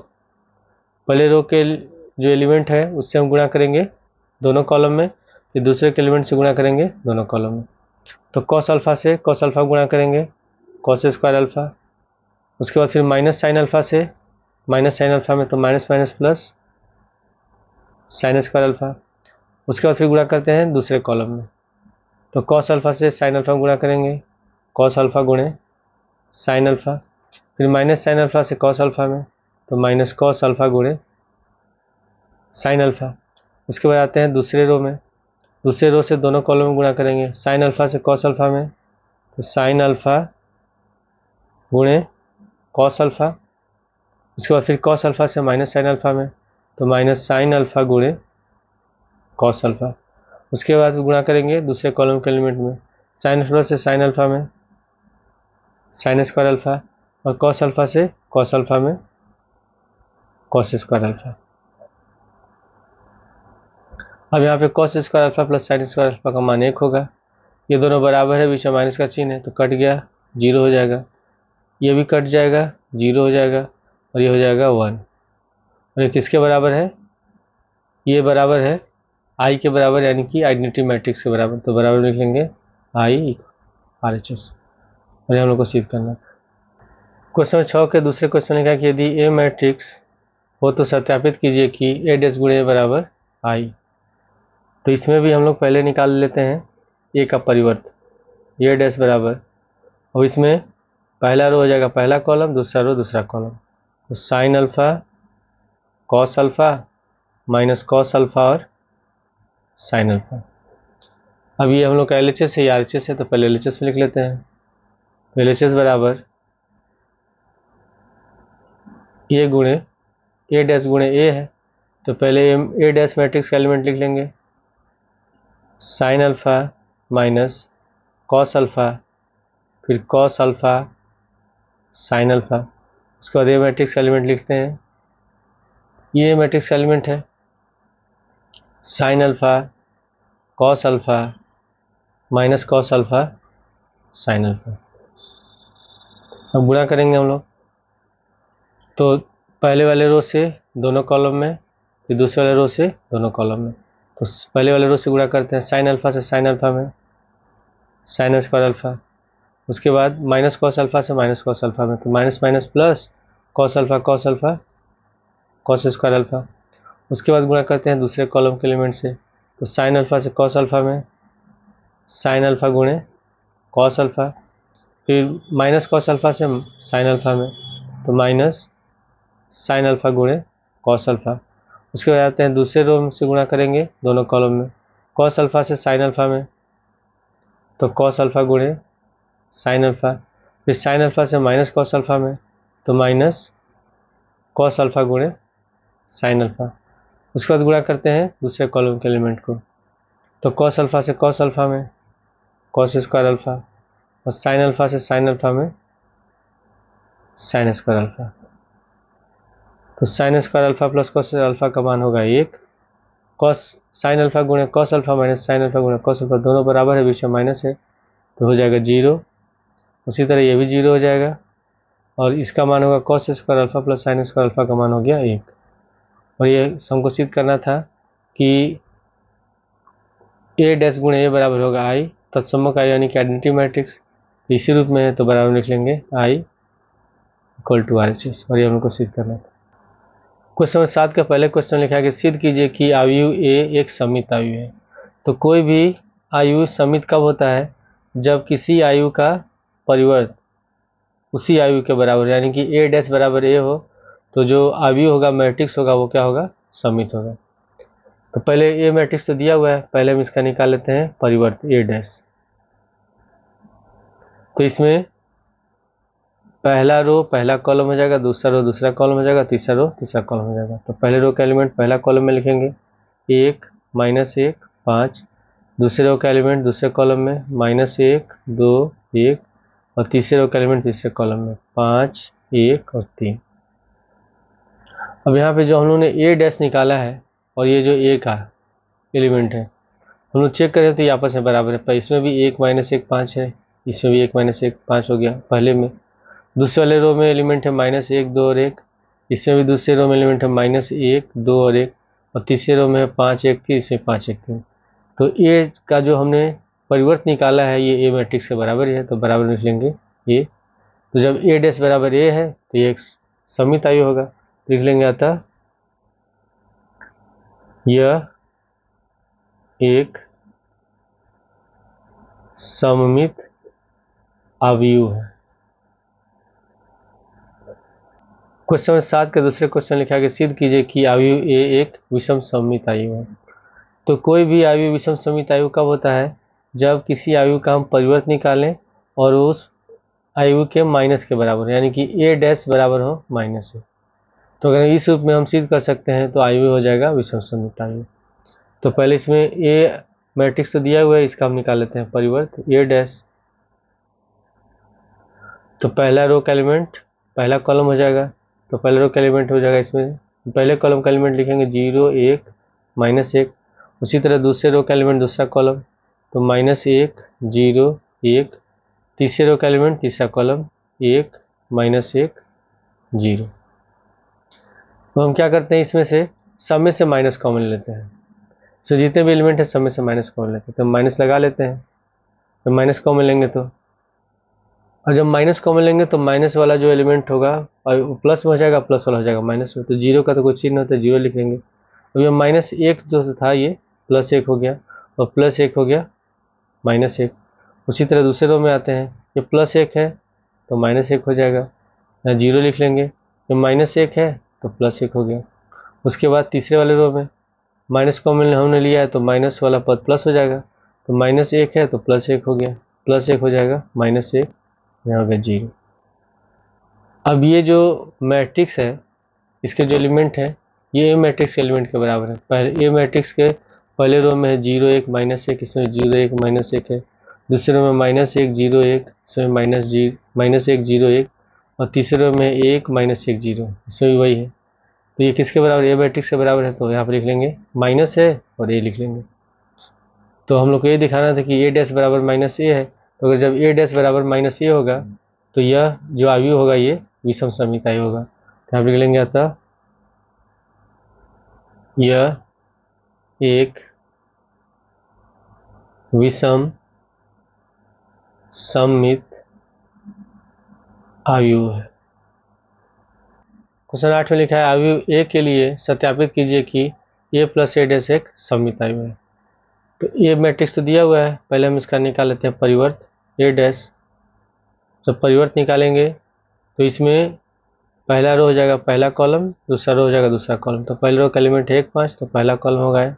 पहले रो के जो एलिमेंट है उससे हम गुणा करेंगे दोनों कॉलम में, फिर दूसरे के एलिमेंट से गुणा करेंगे दोनों कॉलम में। तो कॉस अल्फा से कॉस अल्फा गुणा करेंगे कॉस स्क्वायर अल्फा। उसके बाद फिर माइनस साइन अल्फा से माइनस साइन अल्फा में तो minus minus plus sine square alpha. उसके बाद फिर गुणा करते हैं दूसरे कॉलम में। तो कॉस अल्फा से साइन अल्फा गुणा करेंगे कॉस अल्फा गुणे साइन अल्फा, फिर माइनस साइन अल्फा से कॉस अल्फा में तो माइनस कॉस अल्फा गुणे साइन अल्फा। उसके बाद आते हैं दूसरे रो में, दूसरे रो से दोनों कॉलम में गुणा करेंगे साइन अल्फा से कॉस अल्फा में तो साइन अल्फा गुणे कॉस अल्फा। उसके बाद फिर कॉस अल्फा से माइनस साइन अल्फा में तो माइनस साइन अल्फा गुणे कॉस अल्फा। उसके बाद गुणा करेंगे दूसरे कॉलम के एलिमेंट में साइन अल्फा से साइन अल्फा में साइन स्क्वायर अल्फा और कॉस अल्फा से कॉस अल्फा में कॉस स्क्वायर अल्फा। अब यहाँ पे cos square alpha plus sine square alpha का मान 1 होगा। ये दोनों बराबर है, बीच में माइनस का चिन्ह है तो कट गया 0 हो जाएगा, ये भी कट जाएगा 0 हो जाएगा और ये हो जाएगा 1। और ये किसके बराबर है? ये बराबर है आई के बराबर, यानी कि आइडेंटिटी मैट्रिक्स के बराबर। तो बराबर लिख लेंगे आई RHS और ये हम लोग को सिद्ध करना। क्वेश्चन 6 के दूसरे क्वेश्चन लिखा कि यदि ए मैट्रिक्स हो तो सत्यापित कीजिए कि ए डैश गुणे ए बराबर आई। तो इसमें भी हम लोग पहले निकाल लेते हैं ए का परिवर्त, ए डैश बराबर, और इसमें पहला रो हो जाएगा पहला कॉलम, दूसरा रो दूसरा कॉलम। तो sine alpha cos alpha minus cos alpha और साइन अल्फा। अब ये हम लोग का LHS है, RHS है, तो पहले LHS में लिख लेते हैं। तो LHS बराबर ए गुणे ए डैश गुणे ए है, तो पहले ए डैश मैट्रिक्स का एलिमेंट लिख लेंगे sine alpha minus cos alpha, फिर कॉस अल्फा साइन अल्फा। उसके बाद ए मैट्रिक्स का एलिमेंट लिखते हैं, ये मैट्रिक्स का एलिमेंट है sine alpha cos alpha minus cos alpha sine alpha. अब गुणा करेंगे हम लोग, तो पहले वाले रो से दोनों कॉलम में, फिर दूसरे वाले रो से दोनों कॉलम में। तो पहले वाले रो से गुणा करते हैं साइन अल्फा से साइन अल्फा में साइन स्क्वायर अल्फा। उसके बाद माइनस कॉस अल्फा से माइनस कॉस अल्फा में तो minus minus plus cos alpha cos square alpha. उसके बाद गुणा करते हैं दूसरे कॉलम के एलिमेंट से, तो साइन अल्फा से कॉस अल्फा में साइन अल्फा गुणे कॉस अल्फा, फिर माइनस कॉस अल्फा से साइन अल्फा में तो माइनस साइन अल्फा गुणे कॉस अल्फा। उसके बाद आते हैं दूसरे रो से गुणा करेंगे दोनों कॉलम में, कॉस अल्फा से साइन अल्फा में तो कॉस अल्फा गुणे साइन अल्फा, फिर साइन अल्फा से माइनस कॉस अल्फा में तो माइनस कॉस अल्फा गुणे साइन अल्फा। उसके बाद गुणा करते हैं दूसरे कॉलम के एलिमेंट को, तो कॉस अल्फा से कॉस अल्फा में कॉस स्क्वायर अल्फा और साइन अल्फा से साइन अल्फा में साइन स्क्वायर अल्फा। तो sine square alpha plus cos alpha का मान होगा 1, कॉस साइन अल्फा गुणे cos alpha minus sine alpha गुणे कॉस अल्फा, दोनों बराबर है, बीच में माइनस है तो हो जाएगा 0। उसी तरह ये भी 0 हो जाएगा और इसका मान होगा cos square alpha plus sine square alpha का मान हो गया 1। और ये हमको सिद्ध करना था कि ए डैश गुणे ए बराबर होगा आई तत्समक आई, यानी कि आइडेंटिटी मैट्रिक्स। तो इसी रूप में है तो बराबर लिख लेंगे आई इक्वल टू RHS, और ये हमको सिद्ध करना था। क्वेश्चन 7 का पहले क्वेश्चन लिखा है कि सिद्ध कीजिए कि आयु ए एक समित आयु है। तो कोई भी आयु समित कब होता है? जब किसी आयु का परिवर्त उसी आयु के बराबर, यानी कि ए डैश बराबर ए हो तो जो आयु होगा मैट्रिक्स होगा वो क्या होगा? समित होगा। तो पहले ए मैट्रिक्स तो दिया हुआ है, पहले हम इसका निकाल लेते हैं परिवर्त ए डैश। तो इसमें पहला रो पहला कॉलम हो जाएगा, दूसरा रो दूसरा कॉलम हो जाएगा, तीसरा रो तीसरा कॉलम हो जाएगा। तो पहले रो का एलिमेंट पहला कॉलम में लिखेंगे 1 -1 5, दूसरे रो का एलिमेंट दूसरे कॉलम में -1 2 1, और तीसरे रो का एलिमेंट तीसरे कॉलम में 5 1 और 3। अब यहाँ पे जो हम लोगों ने ए डैश निकाला है और ये जो ए का एलिमेंट है हम लोग चेक करें तो ये आपस में बराबर है, पर इसमें भी 1 -1 5 है, इसमें भी 1 -1 5 हो गया पहले में। दूसरे वाले रो में एलिमेंट है -1 2 और 1, इसमें भी दूसरे रो में एलिमेंट है -1 2 और 1, और तीसरे रो में है 5 1 3, इसमें 5 1 3। तो ए का जो हमने परिवर्त निकाला है ये ए मैट्रिक्स के बराबर है, तो बराबर लिख लेंगे ए। तो जब ए डैश बराबर ए है तो ये एक सममित आयु होगा, लिख लेंगे अतः यह एक सममित आयु है। क्वेश्चन 7 के दूसरे क्वेश्चन लिखा के सिद्ध कीजिए कि आयु ए एक विषम सममित आयु है। तो कोई भी आयु विषम सममित आयु कब होता है? जब किसी आयु का हम परिवर्त निकालें और उस आयु के माइनस के बराबर, यानी कि ए डैश बराबर हो माइनस ए। तो अगर इस रूप में हम सिद्ध कर सकते हैं तो आयु हो जाएगा विषम सममित आयु। तो पहले इसमें ए मैट्रिक्स तो दिया हुआ है, इसका हम निकाल लेते हैं परिवर्त ए डैश। तो पहला रो का एलिमेंट पहला कॉलम हो जाएगा, तो पहले रो का एलिमेंट हो जाएगा, इसमें पहले कॉलम का एलिमेंट लिखेंगे 0 1 -1। उसी तरह दूसरे रो का एलिमेंट दूसरा कॉलम, तो -1 0 1, तीसरे रो का एलिमेंट तीसरा कॉलम 1 -1 0। तो हम क्या करते हैं, इसमें से सब में से माइनस कॉमन लेते हैं। तो जितने भी एलिमेंट है सब में से माइनस कॉमन लेते हैं, तो माइनस लगा लेते हैं। तो माइनस कॉमन लेंगे तो, और जब माइनस कॉमन लेंगे तो माइनस वाला जो एलिमेंट होगा और प्लस में हो जाएगा, प्लस वाला हो जाएगा माइनस में। तो 0 का तो कोई चिन्ह होता है, 0 लिख लेंगे। अब ये -1 जो था ये +1 हो गया, और +1 हो गया -1। उसी तरह दूसरे रो में आते हैं, ये +1 है तो -1 हो जाएगा, यहाँ 0 लिख लेंगे। ये -1 है तो +1 हो गया। उसके बाद तीसरे वाले रो में माइनस कॉमन हमने लिया है तो माइनस वाला पद प्लस हो जाएगा, तो -1 है तो +1 हो गया, +1 हो जाएगा -1, यहाँ हो गया 0। अब ये जो मैट्रिक्स है इसके जो एलिमेंट है ये ए मैट्रिक्स के एलिमेंट के बराबर है। पहले ए मैट्रिक्स के पहले रो में है 0 1 -1, इसमें 0 1 -1 है। दूसरे रो में -1 0 1, इसमें -1 0 1, और तीसरे रो में 1 -1 0, इसमें भी वही है। तो ये किसके बराबर, ए मैट्रिक्स के बराबर है, तो यहाँ पर लिख लेंगे माइनस है और ए लिख लेंगे। तो हम लोग को ये दिखाना था कि ए डैश बराबर -ए है, तो अगर जब ए डैश बराबर -ए होगा तो यह जो आयु होगा ये विषम सममित आयु होगा। तो यहाँ लिख लेंगे अतः यह एक विषम सममित आयु है। क्वेश्चन 8 में लिखा है आयु ए के लिए सत्यापित कीजिए कि ए प्लस ए डैश एक सममित आयु है। तो ए मैट्रिक्स तो दिया हुआ है, पहले हम इसका निकाल लेते हैं परिवर्त ए डैश। जब परिवर्त निकालेंगे तो इसमें पहला रो हो जाएगा पहला कॉलम, दूसरा रो हो जाएगा दूसरा कॉलम। तो पहले रो का एलिमेंट है 1 5, तो पहला कॉलम हो गया।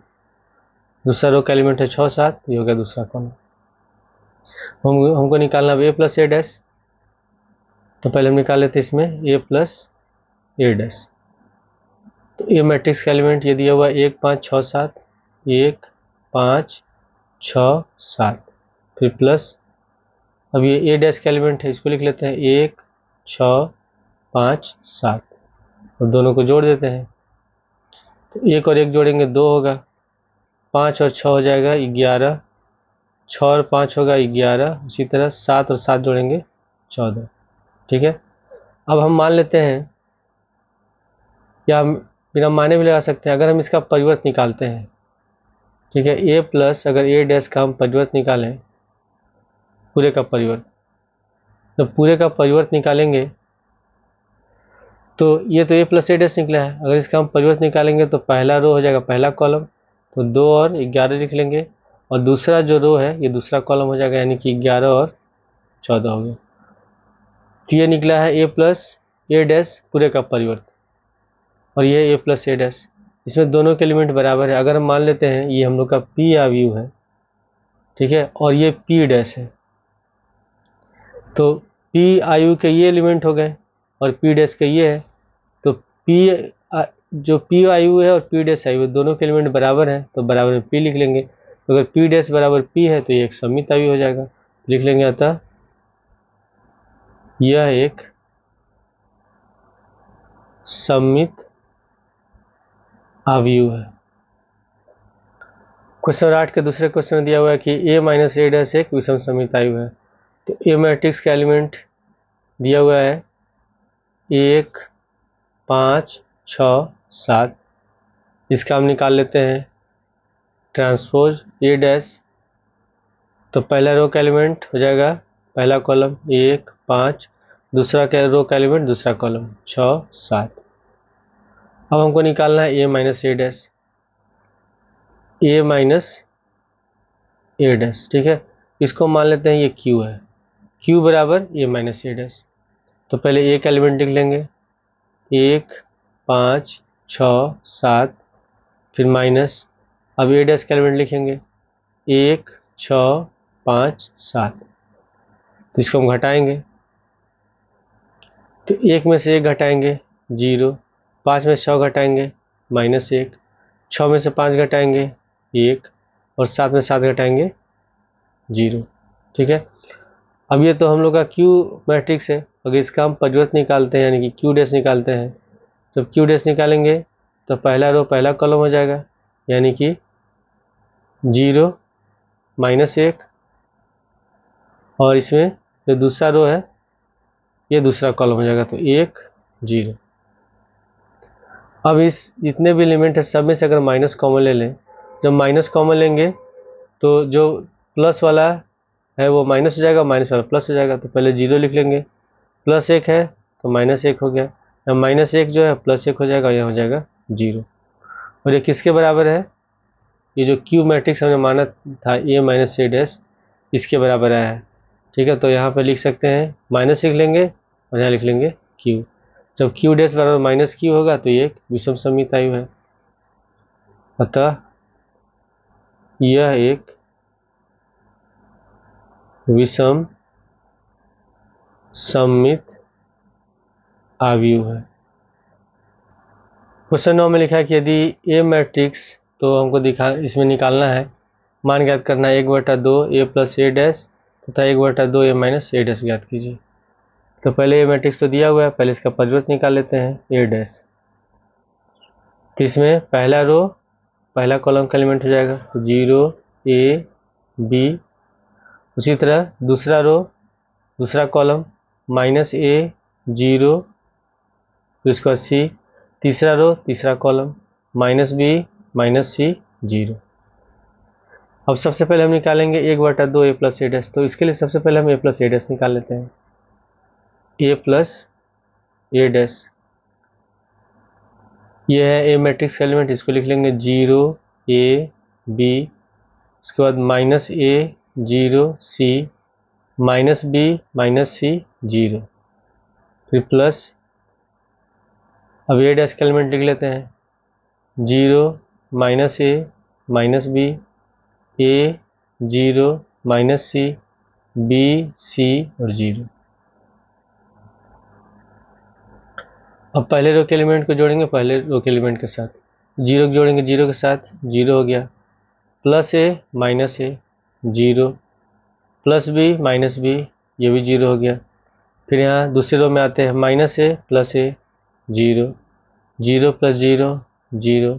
दूसरा रो का एलिमेंट है 6 7, ये हो गया दूसरा कॉलम। हमको निकालना है ए प्लस ए डैश, तो पहले हम निकाल लेते हैं इसमें ए प्लस ए डैश। तो ए मैट्रिक्स का एलिमेंट ये दिया हुआ 1 5 6 7, 1 5 6 7, फिर प्लस, अब ये ए डैश का एलिमेंट है इसको लिख लेते हैं 1 6 5 7, और दोनों को जोड़ देते हैं। तो 1 और 1 जोड़ेंगे 2 होगा, 5 और 6 हो जाएगा 11, 6 और 5 होगा 11, उसी तरह 7 और 7 जोड़ेंगे 14। ठीक है, अब हम मान लेते हैं, या बिना माने भी लगा सकते हैं, अगर हम इसका परिवर्त निकालते हैं, ठीक है, ए प्लस अगर ए डैश का हम परिवर्त निकालें, पूरे का परिवर्त, तो पूरे का परिवर्त निकालेंगे तो ये तो ए प्लस ए डैश निकला है। अगर इसका हम परिवर्त निकालेंगे तो पहला रो हो जाएगा पहला कॉलम, तो 2 और 11 लिख लेंगे, और दूसरा जो रो है ये दूसरा कॉलम हो जाएगा, यानी कि 11 और 14 हो गया। तो ये निकला है ए प्लस ए डैश पूरे का परिवर्त, और ये ए प्लस ए डैश, इसमें दोनों के एलिमेंट बराबर है। अगर हम मान लेते हैं ये हम लोग का पी आयु है, ठीक है, और ये पी डैश है, तो पी आयु के ये एलिमेंट हो गए और पी डैश के ये है, तो पी जो पी आयु है और पी डैश आयु दोनों के एलिमेंट बराबर हैं, तो बराबर में पी लिख लेंगे। तो अगर पी डैश बराबर पी है तो ये एक सममित आयु हो जाएगा, लिख लेंगे। अतः यह एक सममित आयु है। क्वेश्चन 8 के दूसरे क्वेश्चन में दिया हुआ है कि a माइनस ए डैश एक विषम सममित आयु है। तो ए मैट्रिक्स का एलिमेंट दिया हुआ है 1 5 6 7। इसका हम निकाल लेते हैं ट्रांसपोज ए डैश। तो पहला रो का एलिमेंट हो जाएगा पहला कॉलम 1 5, दूसरा रो का एलिमेंट दूसरा कॉलम 6 7। अब हमको निकालना है ए माइनस ए डैश, ए माइनस ए डैश, ठीक है। इसको मान लेते हैं ये क्यू है, क्यू बराबर ए माइनस ए डैश। तो पहले ए का एलिमेंट लिख लेंगे 1 5 6 7, फिर माइनस, अब ए डैश का एलिमेंट लिखेंगे 1 6 5 7। तो इसको हम घटाएंगे, तो 1 में से 1 घटाएंगे 0, 5 में 6 घटाएंगे -1, 6 में से 5 घटाएंगे 1 और 7 में 7 घटाएंगे 0, ठीक है। अब ये तो हम लोग का क्यू मैट्रिक्स है। अगर इसका हम परिवर्त निकालते हैं यानी कि क्यू डैश निकालते हैं, जब क्यू डैश निकालेंगे तो पहला रो पहला कॉलम हो जाएगा, यानी कि 0 -1, और इसमें जो दूसरा रो है ये दूसरा कॉलम हो जाएगा, तो 1 0। अब इस जितने भी एलिमेंट है सब में से अगर माइनस कॉमन ले लें, जब माइनस कॉमन लेंगे तो जो प्लस वाला है वो माइनस हो जाएगा, माइनस वाला प्लस हो जाएगा। तो पहले 0 लिख लेंगे, +1 है तो -1 हो गया, या -1 जो है +1 हो जाएगा, यह हो जाएगा 0। और ये किसके बराबर है? ये जो क्यू मैट्रिक्स हमने माना था ए माइनस ए डैश, इसके बराबर आया है, ठीक है। तो यहाँ पे लिख सकते हैं माइनस लिख लेंगे और यहाँ लिख लेंगे क्यू। जब क्यू डैश बराबर माइनस क्यू होगा तो ये एक विषम सममित आयु है। अतः यह एक विषम सममित आयु है। क्वेश्चन 9 में लिखा है कि यदि ए मैट्रिक्स, तो हमको इसमें निकालना है, मान ज्ञात करना है 1/2 ए प्लस ए डैश तथा 1/2 ए माइनस ए डैश ज्ञात कीजिए। तो पहले ए मैट्रिक्स तो दिया हुआ है, पहले इसका परिवर्त निकाल लेते हैं ए डैश। तो इसमें पहला रो पहला कॉलम का एलिमेंट हो जाएगा 0 a b, उसी तरह दूसरा रो दूसरा कॉलम -a 0, फिर उसके बाद c, तीसरा रो तीसरा कॉलम -b -c 0। अब सबसे पहले हम निकालेंगे 1/2 ए प्लस ए डैश। तो इसके लिए सबसे पहले हम ए प्लस ए डैश निकाल लेते हैं, ए प्लस ए डैश, ये है ए मैट्रिक्स का एलिमेंट, इसको लिख लेंगे 0 a b, उसके बाद -a 0 c -b -c 0, फिर प्लस, अब ए डैश का एलिमेंट लिख लेते हैं 0 -a -b a 0 -c b c और 0। अब पहले रो के एलिमेंट को जोड़ेंगे पहले रो के एलिमेंट के साथ, 0 जोड़ेंगे 0 के साथ 0 हो गया, +a -a 0, +b -b ये भी 0 हो गया। फिर यहाँ दूसरे रो में आते हैं -a +a 0, 0 + 0 0,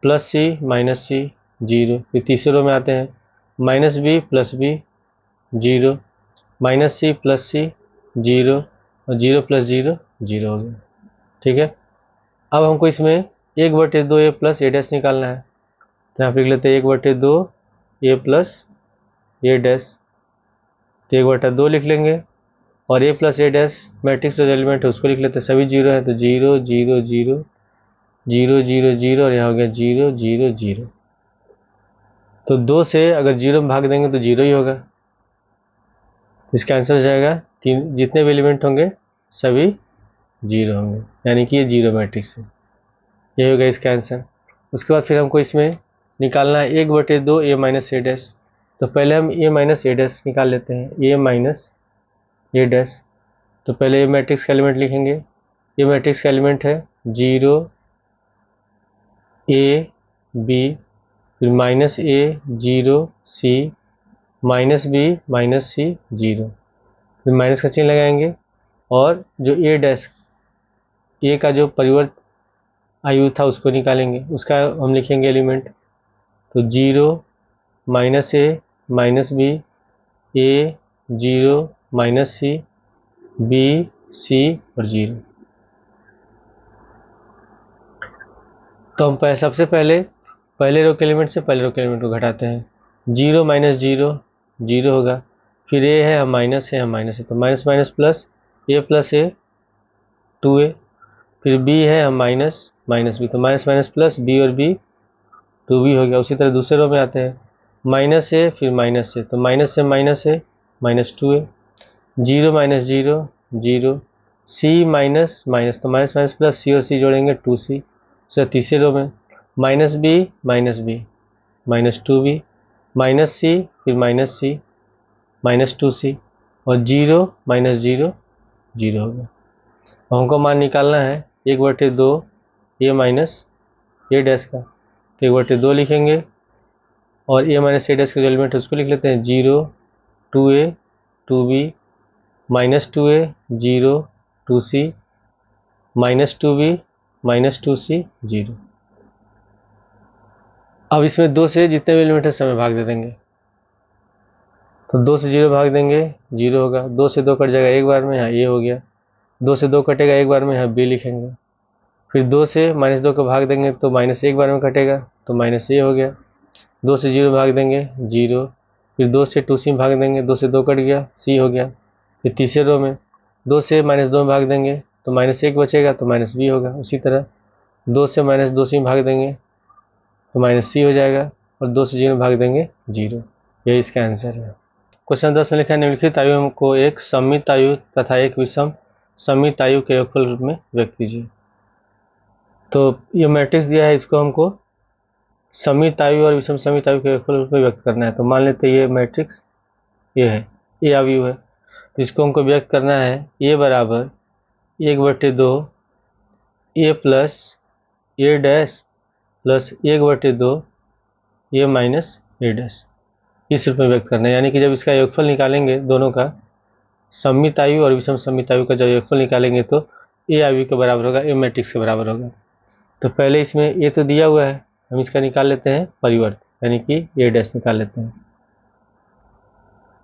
+c -c 0। फिर तीसरे रो में आते हैं -b + b 0, -c + c 0 और 0 + 0 0 हो गया, ठीक है। अब हमको इसमें 1/2 ए प्लस ए डैश निकालना है। तो यहाँ पे लिख लेते हैं 1/2 ए प्लस ए डैश, तो 1/2 लिख लेंगे और ए प्लस ए डैश मैट्रिक्स जो एलिमेंट है उसको लिख लेते हैं, सभी 0 है तो 0 0 0 0 0 0 और यहाँ हो गया 0 0 0। तो 2 से अगर 0 में भाग देंगे तो 0 ही होगा, तो इसका आंसर हो जाएगा जितने भी एलिमेंट होंगे सभी 0 होंगे, यानी कि ये 0 मैट्रिक्स है, ये होगा इसका आंसर। उसके बाद फिर हमको इसमें निकालना है 1/2 ए माइनस ए डैश। तो पहले हम ए माइनस ए डैश निकाल लेते हैं, ए माइनस ए डैश। तो पहले ये मैट्रिक्स का एलिमेंट लिखेंगे। ये मैट्रिक्स का एलिमेंट है 0 A B, फिर minus A 0 C, minus B minus C 0, फिर माइनस का चिन्ह लगाएंगे और जो A डैश A का जो परिवर्त आयु था उसको निकालेंगे, उसका हम लिखेंगे एलिमेंट। तो 0 minus A minus B, A 0 minus C, B C और 0। तो हम सबसे पहले रो के एलिमेंट से पहले रो के एलिमेंट को घटाते हैं। 0 माइनस 0 0 होगा, फिर A है हम माइनस है, हम माइनस है तो minus minus plus A 2A, फिर B है हम माइनस माइनस B तो माइनस माइनस प्लस B और B 2B हो गया। उसी तरह दूसरे रो में आते हैं, माइनस है फिर माइनस है तो माइनस से माइनस है minus 2A, 0 minus 0 0, C minus minus तो माइनस माइनस प्लस C और C जोड़ेंगे 2C। उसे तीसरे रो में minus B minus 2B, minus C फिर माइनस C माइनस 2C और 0 माइनस 0 0 हो गया। हमको मान निकालना है 1/2 A माइनस A डैश का, तो 1/2 लिखेंगे और A माइनस A डैश का जो एलिमेंट है उसको लिख लेते हैं 0 2A 2B minus 2A 0 2C minus 2B minus 2C 0। अब इसमें 2 से जितने भी एलिमेंट है सब में भाग दे देंगे, तो 2 से 0 भाग देंगे 0 होगा, 2 से 2 कट जाएगा एक बार में, यहाँ A हो गया, 2 से 2 कटेगा एक बार में, यहाँ B लिखेंगे। फिर 2 से माइनस 2 को भाग देंगे तो माइनस एक बार में कटेगा तो माइनस A हो गया, 2 से 0 भाग देंगे 0, फिर 2 से 2C भाग देंगे, 2 से 2 कट गया C हो गया। फिर तीसरे रो में 2 से माइनस 2 भाग देंगे तो माइनस 1 बचेगा तो माइनस B होगा। उसी तरह 2 से माइनस 2C भाग देंगे तो माइनस C हो जाएगा और 2 से 0 भाग देंगे 0। यही इसका आंसर है। क्वेश्चन 10 में लिखा है निम्नलिखित आयु को एक सममित आयु तथा एक विषम सममित आयु के योगफल रूप में व्यक्त कीजिए। तो ये मैट्रिक्स दिया है, इसको हमको सममित आयु और विषम सममित आयु के योगफल रूप में व्यक्त करना है। तो मान लेते हैं ये मैट्रिक्स ये है, ये आयु है, तो इसको हमको व्यक्त करना है A बराबर 1/2 A plus A dash plus 1/2 A minus A dash, इस रूप में व्यक्त करना है। यानी कि जब इसका योगफल निकालेंगे दोनों का, सममित आयु और विषम सममित आयु का जब योगफल निकालेंगे तो A आयु के बराबर होगा, A मैट्रिक्स के बराबर होगा। तो पहले इसमें A तो दिया हुआ है, हम इसका निकाल लेते हैं परिवर्त, यानी कि A डैश निकाल लेते हैं।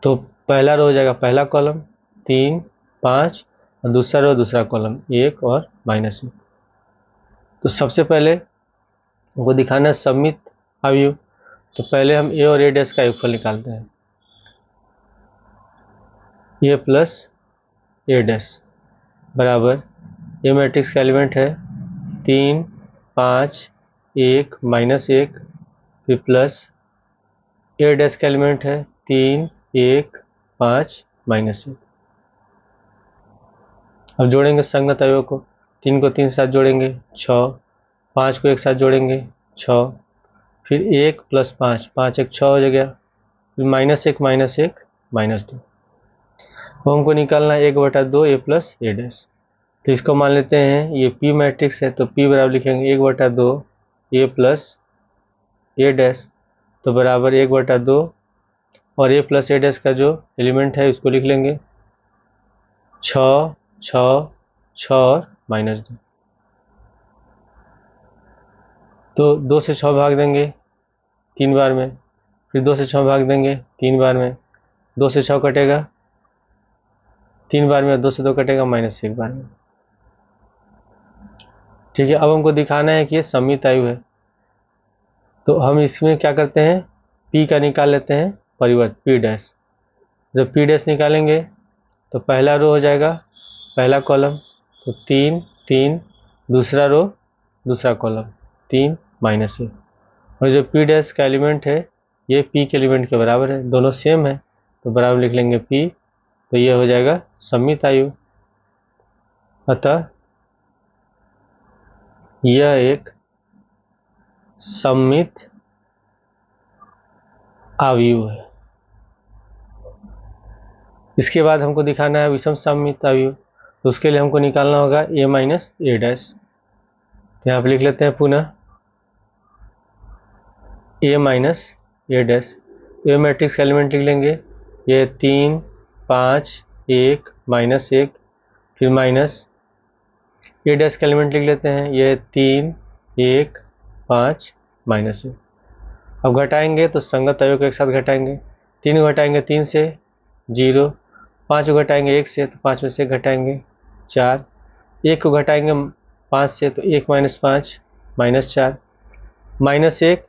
तो पहला रो हो जाएगा पहला कॉलम 3 5 और दूसरा रो दूसरा कॉलम 1 और -1। तो सबसे पहले हमको दिखाना है सममित आयु, तो पहले हम A और A डैश का योगफल निकालते हैं, A प्लस A डैश बराबर A मैट्रिक्स का एलिमेंट है 3 5 1 -1, फिर प्लस A डैश का एलिमेंट है 3 1 5 -1। अब जोड़ेंगे संगत अवयव को, 3 को 3 साथ जोड़ेंगे 6, 5 को एक साथ जोड़ेंगे 6, फिर 1 प्लस 5 5 1 6 हो गया, फिर -1 -2। अब हमको निकालना है 1/2 A प्लस A डैश। तो इसको मान लेते हैं ये P मैट्रिक्स है, तो P बराबर लिखेंगे 1/2 A प्लस A डैश, तो बराबर 1/2 और A प्लस A डैश का जो एलिमेंट है उसको लिख लेंगे 6 6 6 और -2। तो 2 से 6 भाग देंगे 3 बार में, फिर 2 से 6 भाग देंगे 3 बार में, 2 से 6 कटेगा 3 बार में, 2 से 2 कटेगा -1 बार में। ठीक है, अब हमको दिखाना है कि ये सममित आयु है, तो हम इसमें क्या करते हैं P का निकाल लेते हैं परिवर्त P डैश। जब P डैश निकालेंगे तो पहला रो हो जाएगा पहला कॉलम, तो 3 3, दूसरा रो दूसरा कॉलम 3 -1, और जो P डैश का एलिमेंट है ये P के एलिमेंट के बराबर है, दोनों सेम है तो बराबर लिख लेंगे P, तो ये हो जाएगा सममित आयु। अतः यह एक सममित आयु है। इसके बाद हमको दिखाना है विषम सममित आयु, तो उसके लिए हमको निकालना होगा ए माइनस ए डैश। तो यहाँ पर लिख लेते हैं पुनः ए माइनस ए डैश। ए मैट्रिक्स का एलिमेंट लिख लेंगे, ये 3 5 1 माइनस 1, फिर माइनस ए डैश का एलिमेंट लिख लेते हैं, ये 3 1 5 माइनस 1। अब घटाएंगे तो संगत अवयव को एक साथ घटाएंगे, 3 को घटाएंगे 3 से 0, 5 को घटाएंगे 1 से तो 5 में से घटाएंगे 4, 1 को घटाएंगे 5 से तो 1 माइनस 5 माइनस 4, माइनस 1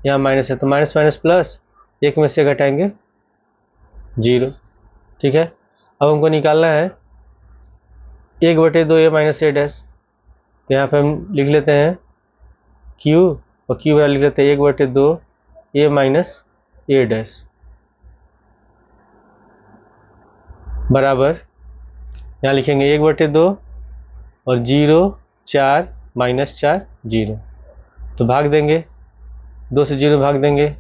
यहाँ माइनस है तो माइनस माइनस प्लस, 1 में से घटाएंगे 0। ठीक है, अब हमको निकालना है 1/2 ए माइनस ए डैश। तो यहाँ पे हम लिख लेते हैं क्यू, और क्यू बराबर लिख लेते हैं 1/2 ए माइनस ए डैश बराबर, यहाँ लिखेंगे 1/2 और 0 4 माइनस 4 0, तो भाग देंगे, 2 से 0 भाग देंगे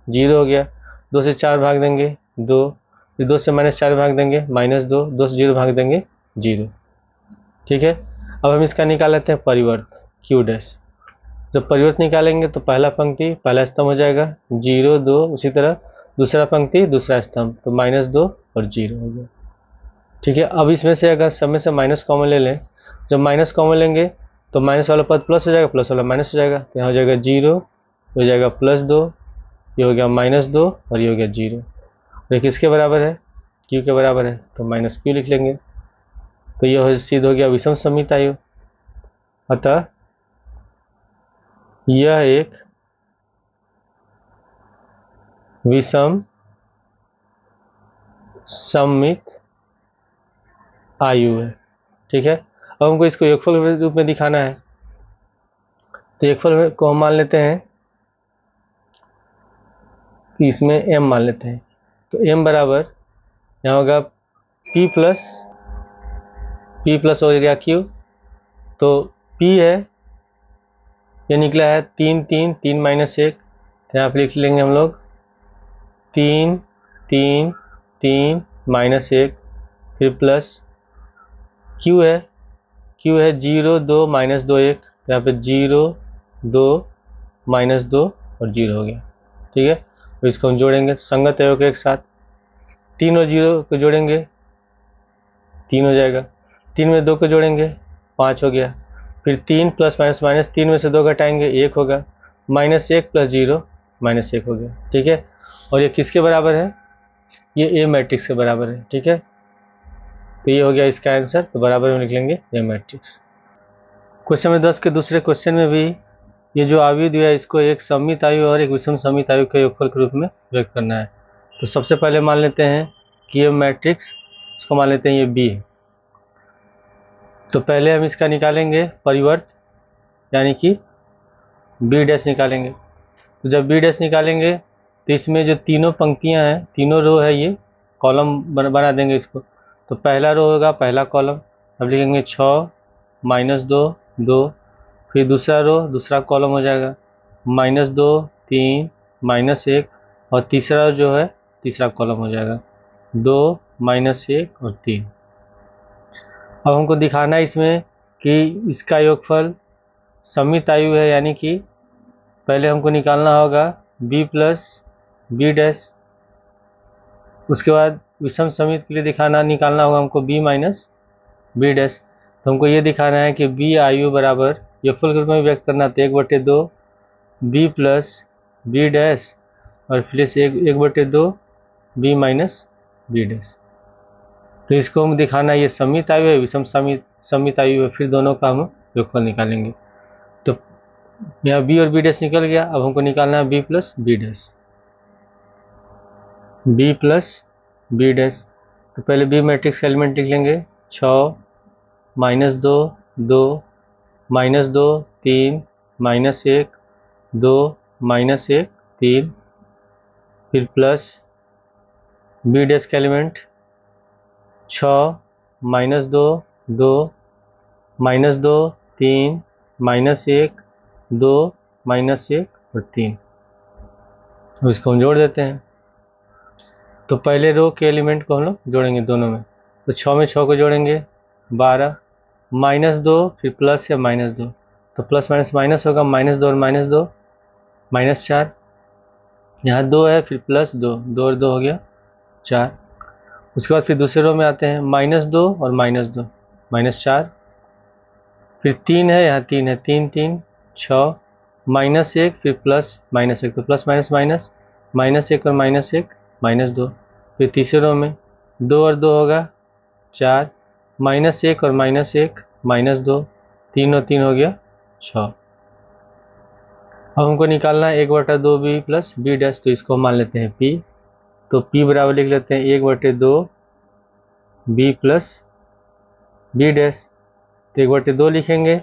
0 हो गया, 2 से 4 भाग देंगे 2, फिर 2 से माइनस 4 भाग देंगे -2, 2 से 0 भाग देंगे 0। ठीक है, अब हम इसका निकाल लेते हैं परिवर्त क्यू डैश। जब परिवर्त निकालेंगे तो पहला पंक्ति पहला स्तंभ हो जाएगा 0 2, उसी तरह दूसरा पंक्ति दूसरा स्तंभ, तो -2 और 0 हो गया। ठीक है, अब इसमें से अगर सब में से माइनस कॉमन ले लें, जब माइनस कॉमन लेंगे तो माइनस वाला पद प्लस हो जाएगा, प्लस वाला माइनस हो जाएगा, तो यहाँ हो जाएगा 0, हो जाएगा +2, ये हो गया -2 और ये हो गया 0। ये किसके बराबर है? क्यू के बराबर है, तो माइनस क्यू लिख लेंगे। तो यह सिद्ध हो गया विषम समित आयु। अतः यह एक विषम सममित आयु है। ठीक है, अब हमको इसको योगफल के रूप में दिखाना है, तो योगफल को हम मान लेते हैं कि इसमें m मान लेते हैं, तो m बराबर यहाँ होगा p प्लस हो गया q, तो p है ये निकला है 3 3 3 माइनस 1, तो यहाँ पर लिख लेंगे हम लोग 3 3 3 माइनस 1, फिर प्लस q है 0 2 माइनस 2 1, तो यहाँ पे 0 2 माइनस 2 और 0 हो गया। ठीक है, तो इसको हम जोड़ेंगे संगत अवयव के एक साथ, 3 और 0 को जोड़ेंगे 3 हो जाएगा, 3 में 2 को जोड़ेंगे 5 हो गया, फिर 3 प्लस माइनस माइनस, 3 में से 2 घटाएंगे 1 होगा, -1 + 0 -1 हो गया। ठीक है, और ये किसके बराबर है? ये ए मैट्रिक्स के बराबर है। ठीक है, तो ये हो गया इसका आंसर, तो बराबर में लिख लेंगे ए मैट्रिक्स। क्वेश्चन नंबर 10 के दूसरे क्वेश्चन में भी ये जो आयु दिया है इसको एक सममित आयु और एक विषम सममित आयु के योगफल के रूप में व्यक्त करना है। तो सबसे पहले मान लेते हैं कि ये मैट्रिक्स, इसको मान लेते हैं ये बी है। तो पहले हम इसका निकालेंगे परिवर्त, यानी कि बी डैश निकालेंगे। तो जब बी डैश निकालेंगे तो इसमें जो तीनों पंक्तियां हैं, तीनों रो है, ये कॉलम बना देंगे इसको। तो पहला रो होगा पहला कॉलम, अब लिखेंगे 6 -2 2, फिर दूसरा रो दूसरा कॉलम हो जाएगा -2 3 -1, और तीसरा जो है तीसरा कॉलम हो जाएगा 2 -1 और 3। अब हमको दिखाना है इसमें कि इसका योगफल सममित आयु है, यानी कि पहले हमको निकालना होगा b प्लस बी डैश, उसके बाद विषम समित के लिए निकालना होगा हमको b माइनस बी डैश। तो हमको ये दिखाना है कि b आयु बराबर योगफल के रूप में व्यक्त करना, तो 1/2 b प्लस बी डैश और फिर से 1/2 b माइनस बी डैश। तो इसको हम दिखाना ये सममित आयु है, विषम सममित आयु है, फिर दोनों का हम योगफल निकालेंगे। तो यहाँ b और b डैश निकल गया, अब हमको निकालना है b plus B dash, b plus B dash. तो पहले b मैट्रिक्स का एलिमेंट लिख लेंगे 6 -2 2 -2 3 -1 2 -1 3, फिर प्लस बी डैश का एलिमेंट 6 -2 2 -2 3 -1 2 -1 और 3, इसको हम जोड़ देते हैं। तो पहले रो के एलिमेंट को हम लोग जोड़ेंगे दोनों में, तो 6 में 6 को जोड़ेंगे 12, -2 फिर प्लस या -2, तो प्लस माइनस माइनस होगा, -2 और -2 -4, यहाँ 2 है फिर +2, 2 और 2 हो गया 4। उसके बाद फिर दूसरे रो में आते हैं, -2 और -2 -4, फिर 3 है, यहाँ 3 है, 3 3 6, -1 फिर प्लस -1, तो प्लस माइनस माइनस, -1 और -1 -2, फिर तीसरे रो में 2 और 2 होगा 4, -1 और -1 -2, 3 और 3 हो गया 6। अब हमको निकालना है 1/2b प्लस b डैश, तो इसको मान लेते हैं p, तो p बराबर लिख लेते हैं 1/2b प्लस b डैश, तो 1/2 लिखेंगे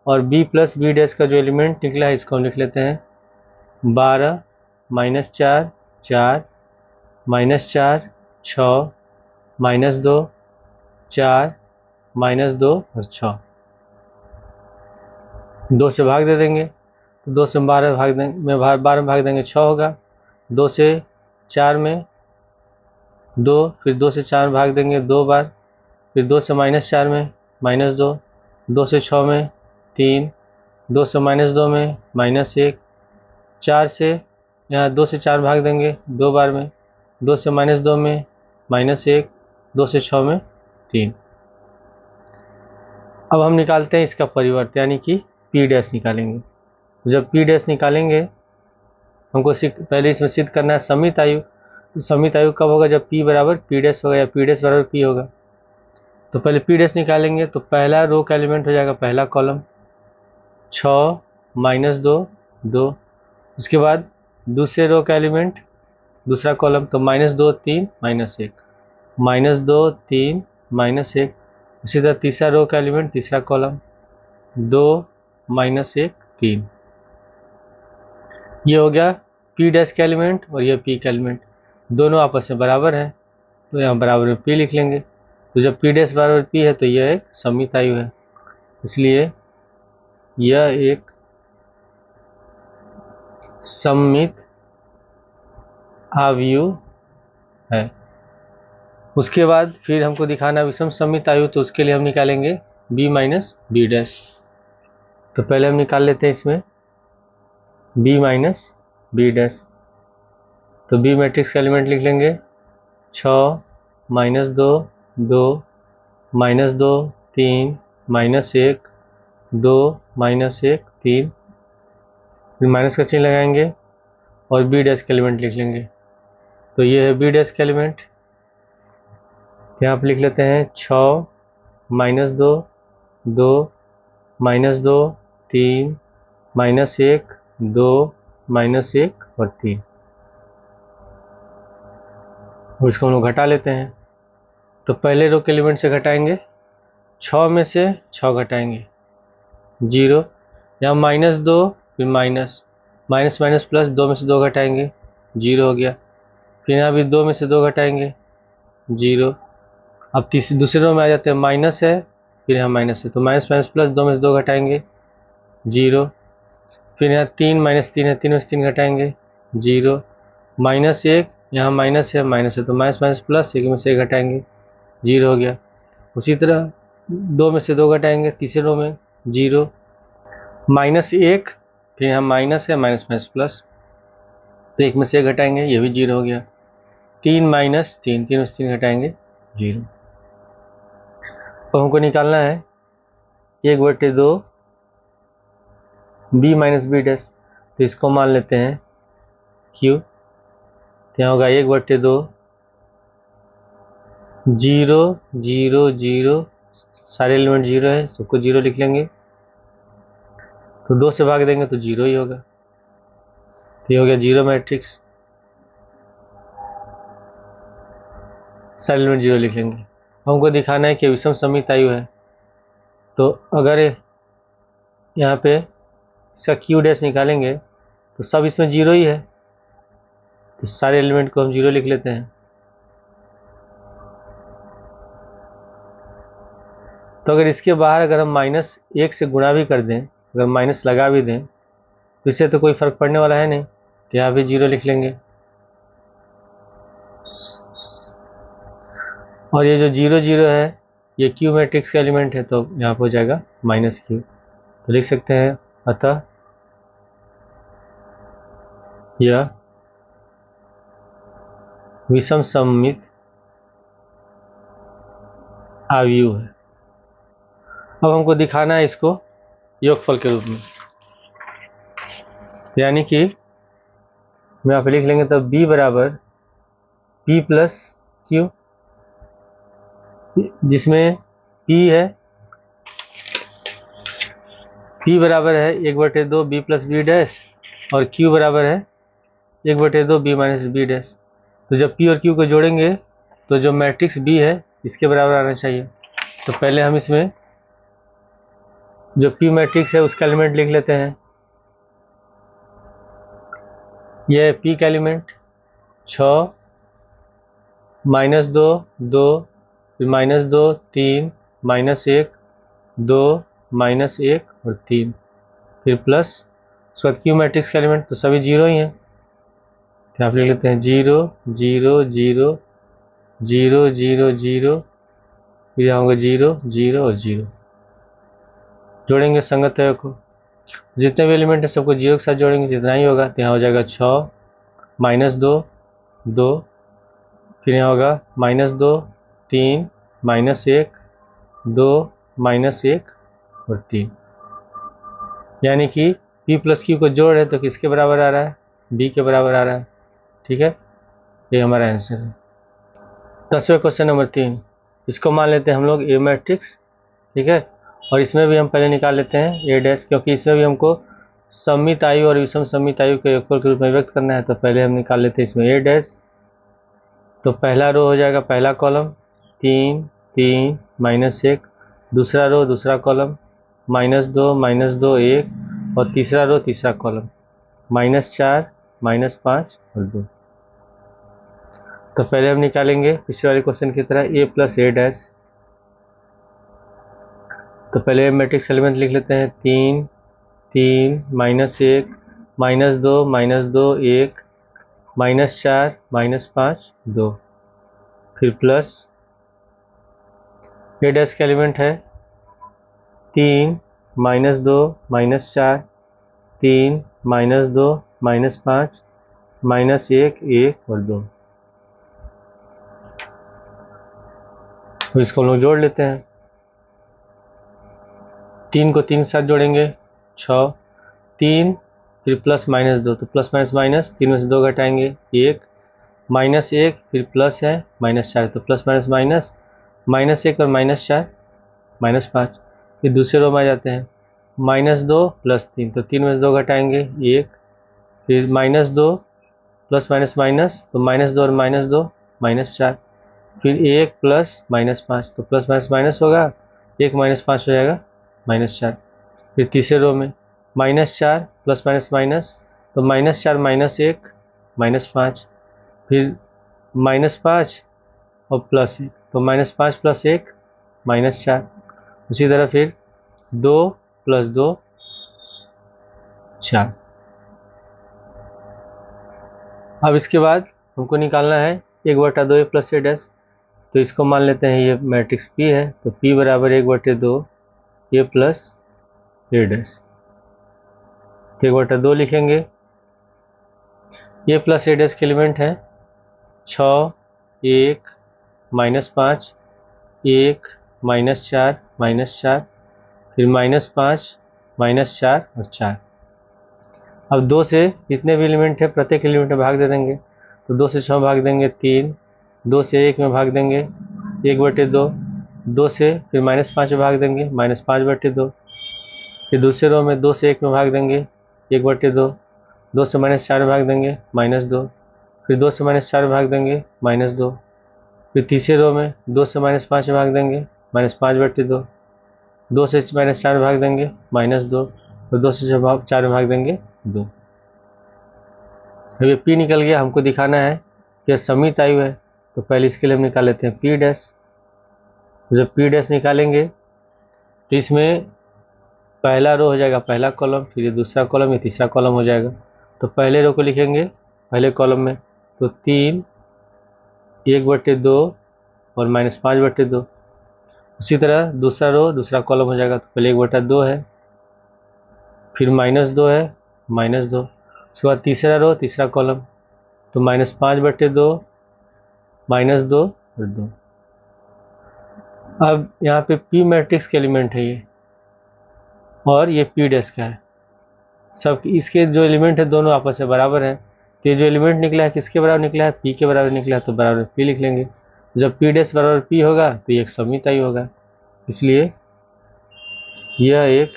और b प्लस b डैश का जो एलिमेंट निकला है इसको हम लिख लेते हैं 12 -4 4 -4 6 -2 4 -2 और 6, 2 से भाग दे देंगे, तो 2 से 12 भाग देंगे, 12 में भाग देंगे 6 होगा, 2 से 4 में 2, फिर 2 से 4 भाग देंगे 2 बार, फिर 2 से -4 में -2, 2 से 6 में 3, 2 से -2 में -1, 4 से यहाँ 2 से 4 भाग देंगे 2 बार में, 2 से -2 में -1, 2 से 6 में 3। अब हम निकालते हैं इसका परिवर्त, यानी कि p डैश निकालेंगे। जब p डैश निकालेंगे हमको पहले इसमें सिद्ध करना है समित आयु, तो समित आयु कब होगा, जब p बराबर p डैश होगा या p डैश बराबर p होगा। तो पहले p डैश निकालेंगे, तो पहला रो का एलिमेंट हो जाएगा पहला कॉलम 6 -2 2, उसके बाद दूसरे रो का एलिमेंट दूसरा कॉलम, तो -2 3 -1 -2 3 -1, उसी तरह तीसरा रो का एलिमेंट तीसरा कॉलम 2 -1 3। ये हो गया p डैश का एलिमेंट और ये p का एलिमेंट, दोनों आपस में बराबर है, तो यहाँ बराबर में p लिख लेंगे। तो जब p डैश बराबर p है तो यह एक समित आयु है, इसलिए यह एक सममित आयु है। उसके बाद फिर हमको दिखाना विषम सममित आयु, तो उसके लिए हम निकालेंगे b माइनस बी डैश। तो पहले हम निकाल लेते हैं इसमें b माइनस बी डैश, तो b मैट्रिक्स का एलिमेंट लिख लेंगे 6 -2 2 -2 3 -1 2 -1 3, फिर माइनस का चिन्ह लगाएंगे और b डैश का एलिमेंट लिख लेंगे। तो ये है b डैश का एलिमेंट, यहाँ पर लिख लेते हैं 6 -2 2 -2 3 -1 2 -1 और 3, और इसको हम लोग घटा लेते हैं। तो पहले रो के एलिमेंट से घटाएंगे, 6 में से 6 घटाएंगे 0, यहाँ -2 फिर माइनस माइनस प्लस 2 में से 2 घटाएंगे 0 हो गया, फिर यहाँ भी 2 में से 2 घटाएंगे 0। अब दूसरे रो में आ जाते हैं, माइनस है फिर यहाँ माइनस है, तो माइनस प्लस 2 में से 2 घटाएंगे 0, फिर यहाँ 3 -3 है, 3 में से 3 घटाएंगे 0, -1 यहाँ माइनस है तो माइनस प्लस 1 में से 1 घटाएंगे 0 हो गया। उसी तरह 2 में से 2 घटाएंगे तीसरे रो में 0, -1 फिर यहाँ माइनस है माइनस प्लस, तो 1 में से 1 घटाएंगे ये भी 0 हो गया, 3 -3 3 में से 3 घटाएंगे 0। तो हमको निकालना है 1/2 b माइनस बी डैश, तो इसको मान लेते हैं q, तो यहाँ होगा 1/2 0 0 0, सारे एलिमेंट 0 है, सबको 0 लिख लेंगे, तो 2 से भाग देंगे तो 0 ही होगा, तो ये हो गया 0 मैट्रिक्स, सारे एलिमेंट 0 लिख लेंगे। हमको दिखाना है कि विषम सममित आयु है, तो अगर यहाँ पे इसका q डैश निकालेंगे तो सब इसमें 0 ही है, तो सारे एलिमेंट को हम 0 लिख लेते हैं। तो अगर इसके बाहर अगर हम -1 से गुणा भी कर दें, अगर माइनस लगा भी दें, तो इससे तो कोई फर्क पड़ने वाला है नहीं, तो यहाँ भी 0 लिख लेंगे। और ये जो 0 0 है ये क्यू मैट्रिक्स का एलिमेंट है तो यहाँ पर हो जाएगा माइनस क्यू। तो लिख सकते हैं अतः यह विषम सममित आव्यूह है। अब हमको दिखाना है इसको योगफल के रूप में, यानी कि हम यहाँ पे लिख लेंगे तो b बराबर p प्लस क्यू, जिसमें p है, p बराबर है 1/2 b प्लस बी डैश और q बराबर है 1/2 b माइनस बी डैश। तो जब p और q को जोड़ेंगे तो जो मैट्रिक्स b है इसके बराबर आना चाहिए। तो पहले हम इसमें जो p मैट्रिक्स है उसका एलिमेंट लिख लेते हैं। यह है p का एलिमेंट 6 -2 2 फिर -2 3 -1 2 -1 और 3 फिर प्लस उसके बाद क्यू मैट्रिक्स का एलिमेंट तो सभी जीरो ही हैं, तो आप लिख लेते हैं 0 0 0 0 0 0 फिर यहाँ होगा 0 0 और 0। जोड़ेंगे संगत तय को, जितने भी एलिमेंट है सबको जीरो के साथ जोड़ेंगे जितना ही होगा। तो यहाँ हो जाएगा 6 -2 2 फिर यहाँ होगा -2 3 -1 2 -1 और 3, यानी कि p प्लस क्यू को जोड़ है तो किसके बराबर आ रहा है, b के बराबर आ रहा है। ठीक है, ये हमारा आंसर है। 10वें क्वेश्चन नंबर 3, इसको मान लेते हैं हम लोग ए मैट्रिक्स। ठीक है, और इसमें भी हम पहले निकाल लेते हैं ए डैश, क्योंकि इसमें भी हमको सममित आयु और विषम सममित आयु के योगफल के रूप में व्यक्त करना है। तो पहले हम निकाल लेते हैं इसमें ए डैश। तो पहला रो हो जाएगा पहला कॉलम 3 3 -1, दूसरा रो दूसरा कॉलम -2 -2 1 और तीसरा रो तीसरा कॉलम -4 -5 और 2। तो पहले हम निकालेंगे पिछले वाले क्वेश्चन की तरह ए प्लस ए डैश। तो पहले मैट्रिक्स एलिमेंट लिख लेते हैं 3 3 -1 -2 -2 1 -4 -5 2 फिर प्लस ए डैश का एलिमेंट है 3 -2 -4 3 -2 -5 -1 1 और 2। तो इसको हम लोग जोड़ लेते हैं। 3 को 3 के साथ जोड़ेंगे 6 3 फिर प्लस -2 तो प्लस माइनस माइनस 3 में से 2 घटाएंगे 1 -1 फिर प्लस है -4 तो प्लस माइनस माइनस -1 और -4 -5। फिर दूसरे रो में आ जाते हैं -2 + 3 तो 3 में से 2 घटाएंगे 1 फिर -2 प्लस माइनस माइनस तो -2 और -2 -4 फिर 1 प्लस -5 तो प्लस माइनस माइनस होगा 1 -5 हो जाएगा -4। फिर तीसरे रो में -4 प्लस माइनस माइनस तो -4 -1 -5 फिर -5 और +1 तो -5 + 1 -4। उसी तरह फिर 2 + 2 4। अब इसके बाद हमको निकालना है 1/2 a + a डैश। तो इसको मान लेते हैं ये मैट्रिक्स P है तो P बराबर 1/2 a + a डैश। तो 1/2 लिखेंगे, a + a डैश के एलिमेंट है 6 1 -5 1 -4 -4 फिर -5 -4 और 4। अब 2 से जितने भी एलिमेंट है प्रत्येक एलिमेंट में भाग दे देंगे। तो 2 से 6 भाग देंगे 3, 2 से 1 में भाग देंगे 1/2, 2 से फिर -5 में भाग देंगे -5/2। फिर दूसरे रो में 2 से 1 में भाग देंगे 1/2, 2 से -4 में भाग देंगे -2 फिर 2 से -4 में भाग देंगे -2। फिर तीसरे रो में 2 से -5 में भाग देंगे -5/2, 2 से -4 में भाग देंगे -2 और 2 से 4 में भाग देंगे 2। अब ये P निकल गया, हमको दिखाना है कि सममित आयु है। तो पहले इसके लिए हम निकाल लेते हैं P डैश। जब P डैश निकालेंगे तो इसमें पहला रो हो जाएगा पहला कॉलम, फिर ये दूसरा कॉलम, ये तीसरा कॉलम हो जाएगा। तो पहले रो को लिखेंगे पहले कॉलम में तो 3 1/2 और -5/2। उसी तरह दूसरा रो दूसरा कॉलम हो जाएगा, तो पहले 1/2 है, फिर -2 है, -2, उसके बाद तीसरा रो तीसरा कॉलम, तो -5/2, -2 और 2। अब यहाँ पे P मैट्रिक्स के एलिमेंट है ये, और ये P डैश का है। सब इसके जो एलिमेंट है दोनों आपस में बराबर हैं, तो ये जो एलिमेंट निकला है किसके बराबर निकला है? P के बराबर निकला है, तो बराबर P लिख लेंगे। जब P डैश बराबर P होगा तो ये एक सममित आयु होगा, इसलिए यह एक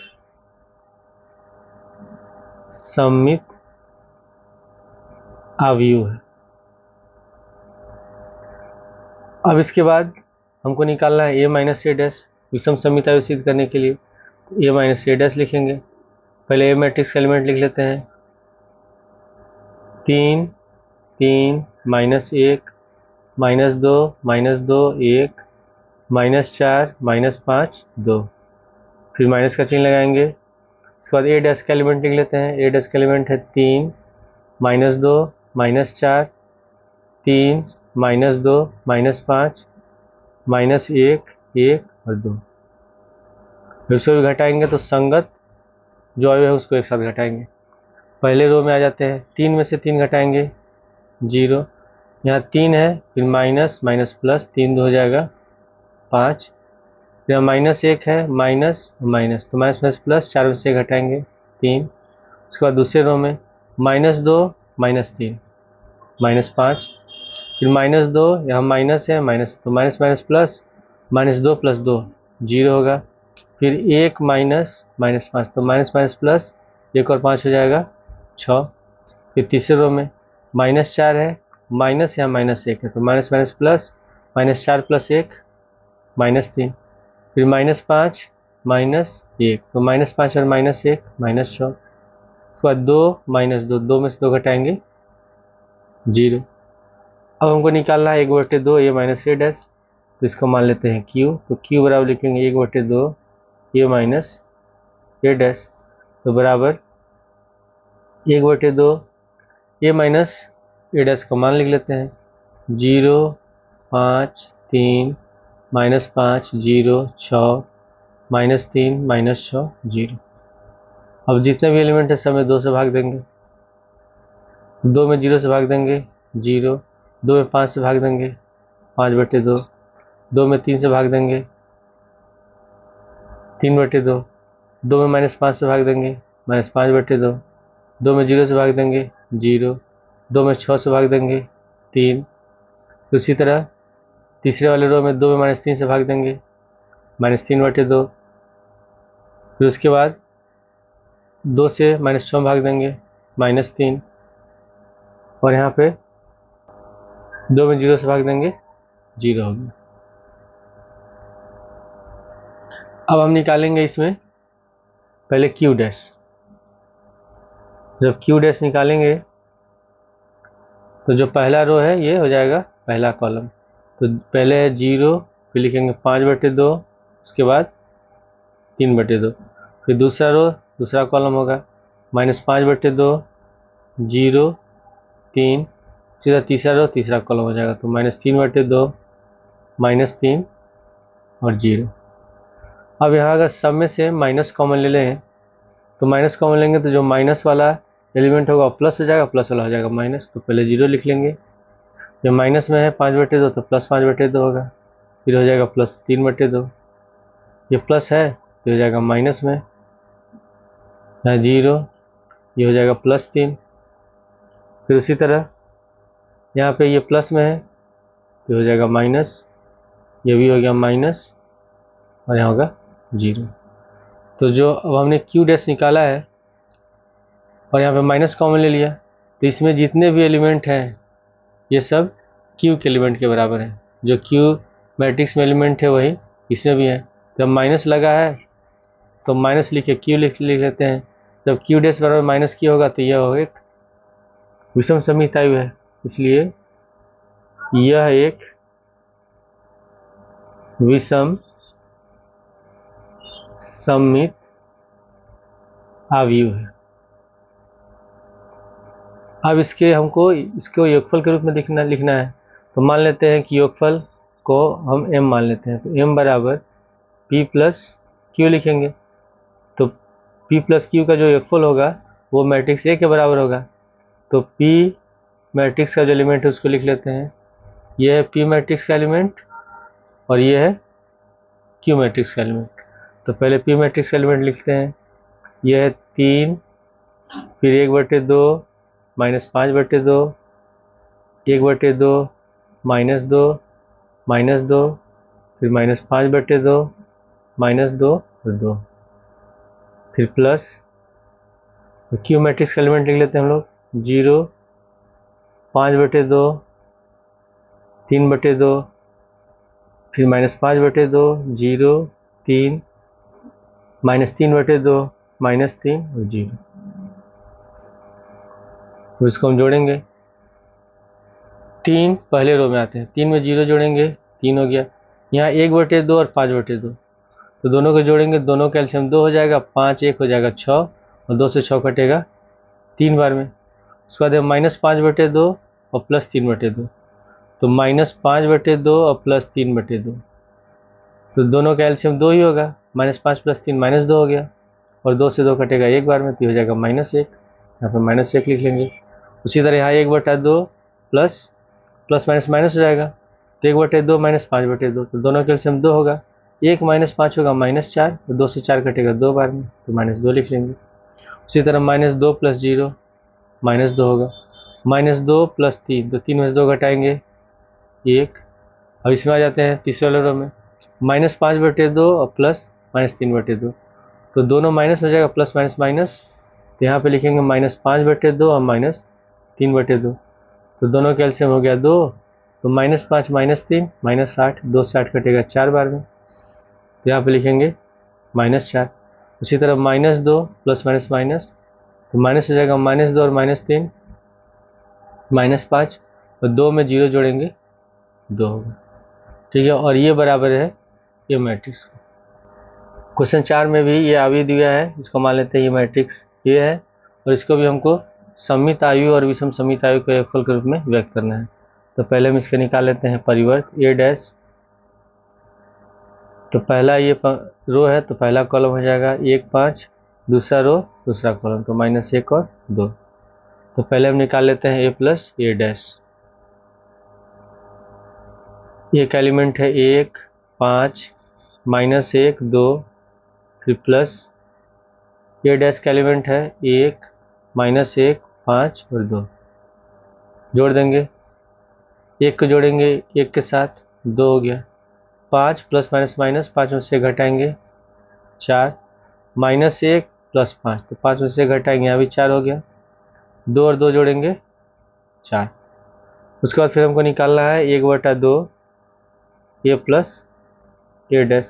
सममित आव्यूह है। अब इसके बाद हमको निकालना है a - a डैश, विषम सममित आयु सिद्ध करने के लिए, तो a - a डैश लिखेंगे। पहले ए मैट्रिक्स का एलिमेंट लिख लेते हैं, 3 3 -1 -2 -2 1 -4 -5 2, फिर माइनस का चिन्ह लगाएंगे। उसके बाद ए डैश का एलिमेंट लिख लेते हैं, ए डैश का एलिमेंट है 3 -2 -4 3 -2 -5 -1 1 और 2। इसको भी घटाएंगे तो संगत जो अवयव है उसको एक साथ घटाएंगे। पहले रो में आ जाते हैं, 3 में से 3 घटाएंगे 0, यहाँ 3 है, फिर माइनस माइनस प्लस, 3 2 हो जाएगा 5, यहाँ -1 है, माइनस माइनस, तो माइनस माइनस प्लस, 4 में से घटाएंगे 3। उसके बाद दूसरे रो में -2 -3 -5, फिर -2, यहाँ माइनस है माइनस, तो माइनस माइनस प्लस, -2 + 2 0 होगा, फिर 1 माइनस माइनस 5, तो माइनस माइनस प्लस 1 और 5 हो जाएगा 6। फिर तीसरे रो में -4 है, माइनस यहाँ -1 है, तो माइनस माइनस प्लस, -4 + 1 -3, फिर -5 -1, तो -5 और -1 -6। उसके बाद 2 -2, 2 में से 2 घटाएंगे 0। अब हमको निकालना है 1/2 a - a डैश, तो इसको मान लेते हैं q, तो q बराबर लिखेंगे 1/2 a - a डैश, तो बराबर 1/2 a - a डैश का मान लिख लेते हैं 0 5 3 -5 0 6 -3 -6 0। अब जितने भी एलिमेंट है सब में 2 से भाग देंगे, 2 में 0 से भाग देंगे 0, 2 में 5 से भाग देंगे 5/2, 2 में 3 से भाग देंगे 3/2, 2 में -5 से भाग देंगे -5/2, 2 में 0 से भाग देंगे 0, 2 में 6 से भाग देंगे 3। उसी तरह तीसरे वाले रो में 2 में -3 से भाग देंगे -3/2, फिर उसके बाद 2 से -6 में भाग देंगे -3, और यहाँ पे 2 में 0 से भाग देंगे 0 होगी। अब हम निकालेंगे इसमें पहले Q डैश। जब Q डैश निकालेंगे तो जो पहला रो है ये हो जाएगा पहला कॉलम, तो पहले है 0, फिर लिखेंगे 5/2, उसके बाद 3/2, फिर दूसरा रो दूसरा कॉलम होगा -5/2 0 3, सीधा तीसरा रो तीसरा कॉलम हो जाएगा, तो -3/2 -3 और 0। अब यहाँ अगर सब में से माइनस कॉमन ले लें, तो माइनस कॉमन लेंगे तो जो माइनस वाला एलिमेंट होगा प्लस हो जाएगा, प्लस वाला हो जाएगा माइनस, तो पहले 0 लिख लेंगे। जब माइनस में है 5/2 तो +5/2 होगा, फिर हो जाएगा +3/2, ये प्लस है तो हो जाएगा माइनस में, यहाँ 0, ये हो जाएगा +3। फिर उसी तरह यहाँ पे ये प्लस में है तो हो जाएगा माइनस, ये भी हो गया माइनस, और यहाँ होगा 0। तो जो अब हमने Q डैश निकाला है और यहाँ पे माइनस कॉमन ले लिया, तो इसमें जितने भी एलिमेंट हैं ये सब Q के एलिमेंट के बराबर हैं। जो Q मैट्रिक्स में एलिमेंट है वही इसमें भी है। जब माइनस लगा है तो माइनस लिख के Q लिख लेते हैं। जब Q डैश बराबर माइनस Q होगा तो यह हो एक विषम सममित आयु है, इसलिए यह एक विषम सममित आव्यूह है। अब इसको योगफल के रूप में लिखना है, तो मान लेते हैं कि योगफल को हम m मान लेते हैं, तो m बराबर P प्लस Q लिखेंगे। तो P प्लस Q का जो योगफल होगा वो मैट्रिक्स A के बराबर होगा। तो P मैट्रिक्स का जो एलिमेंट है उसको लिख लेते हैं। ये है P मैट्रिक्स का एलिमेंट और ये है Q मैट्रिक्स का एलिमेंट। तो पहले P मैट्रिक्स का एलिमेंट लिखते हैं। यह है 3, फिर 1/2 माइनस 5/2, 1/2 -2 -2, फिर -5/2 -2 और 2, फिर प्लस Q मैट्रिक्स का एलिमेंट लिख लेते हैं हम लोग। 0, 5/2, 3/2, फिर -5/2, 0, 3, -3/2, -3 और 0। तो इसको हम जोड़ेंगे। 3 पहले रो में आते हैं, 3 में 0 जोड़ेंगे, 3 हो गया। यहाँ 1/2 और 5/2, तो दोनों को जोड़ेंगे, दोनों का एलसीएम 2 हो जाएगा, 5 1 हो जाएगा 6 और 2 से 6 कटेगा 3 बार में। उसके बाद -5/2 और +3/2, तो -5/2 और +3/2, तो दोनों का एलसीएम 2 ही होगा। -5 + 3 -2 हो गया और 2 से 2 कटेगा 1 बार में, तो हो जाएगा -1। यहाँ पर -1 लिख लेंगे। उसी तरह यहाँ 1/2 प्लस माइनस माइनस हो जाएगा, तो 1/2 -5/2, तो दोनों का एलसीएम 2 होगा। 1 - 5 होगा -4, तो 2 से 4 कटेगा 2 बार में, तो -2 लिख लेंगे। उसी तरह -2 + 0 -2 होगा। -2 + 3, तो 3 में से 2 घटाएंगे 1। अब इसमें आ जाते हैं तीसरे वाले रो में, -5/2 और +-3/2, तो दोनों माइनस हो जाएगा, प्लस माइनस माइनस, तो यहाँ पे लिखेंगे -5/2 और -3/2, तो दोनों का एलसीएम हो गया 2, तो -5 -3 -8, 2 से 8 कटेगा 4 बार में, तो यहाँ पे लिखेंगे -4। उसी तरह -2 प्लस माइनस माइनस, तो माइनस हो जाएगा -2 और -3 -5, और 2 में 0 जोड़ेंगे 2 होगा। ठीक है, और ये बराबर है ये मैट्रिक्स। क्वेश्चन 4 में भी ये आयु दिया है, इसको मान लेते हैं ये मैट्रिक्स ये है, और इसको भी हमको सममित आयु और विषम सममित आयु के योगफल के रूप में व्यक्त करना है। तो पहले हम इसके निकाल लेते हैं परिवर्त A'। तो पहला ये रो है, तो पहला कॉलम हो जाएगा 1 5, दूसरा रो दूसरा कॉलम, तो -1 और 2। तो पहले हम निकाल लेते हैं A + A'। ये का एलिमेंट है 1 5 -1 2, फिर प्लस A' का एलिमेंट है 1 -1 5 और 2, जोड़ देंगे, 1 को जोड़ेंगे 1 के साथ, 2 हो गया। 5 प्लस माइनस माइनस, 5 में से घटाएंगे 4, -1 + 5, तो 5 में से घटाएंगे, यहाँ भी 4 हो गया। 2 और 2 जोड़ेंगे 4। उसके बाद फिर हमको निकालना है 1/2 A + A',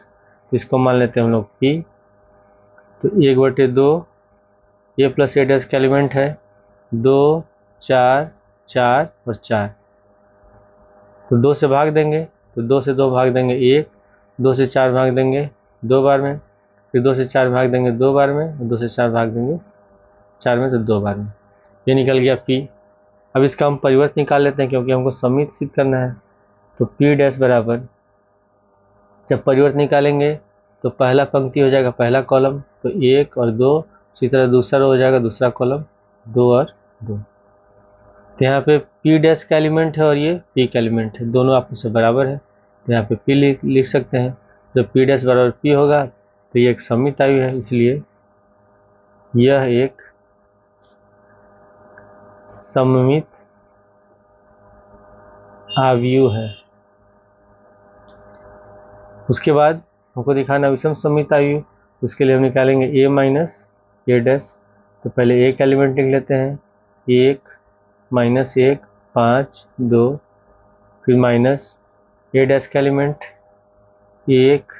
तो इसको मान लेते हैं हम लोग P। तो 1/2 A + A' का एलिमेंट है 2 4 4 और 4, तो 2 से भाग देंगे, तो 2 से 2 भाग देंगे 1, 2 से 4 भाग देंगे 2 बार में, फिर 2 से 4 भाग देंगे 2 बार में, और 2 से 4 भाग देंगे 4 में, तो 2 बार में। ये निकल गया P। अब इसका हम परिवर्त निकाल लेते हैं, क्योंकि हमको सममित सिद्ध करना है। तो P' बराबर, जब परिवर्त निकालेंगे तो पहला पंक्ति हो जाएगा पहला कॉलम, तो 1 और 2, इसी तरह दूसरा रो हो जाएगा दूसरा कॉलम, 2 और 2। तो यहाँ पे P' का एलिमेंट है और ये P का एलिमेंट है, दोनों आपस में बराबर है, तो यहाँ पे P लिख सकते हैं। जब P' बराबर P होगा तो ये एक सममित आयु है, इसलिए यह एक सममित आयु है। उसके बाद हमको दिखाना विषम सममित आयु, उसके लिए हम निकालेंगे A - A'। तो पहले A का एलिमेंट लिख लेते हैं, 1 -1 5 2, फिर A' का एलिमेंट 1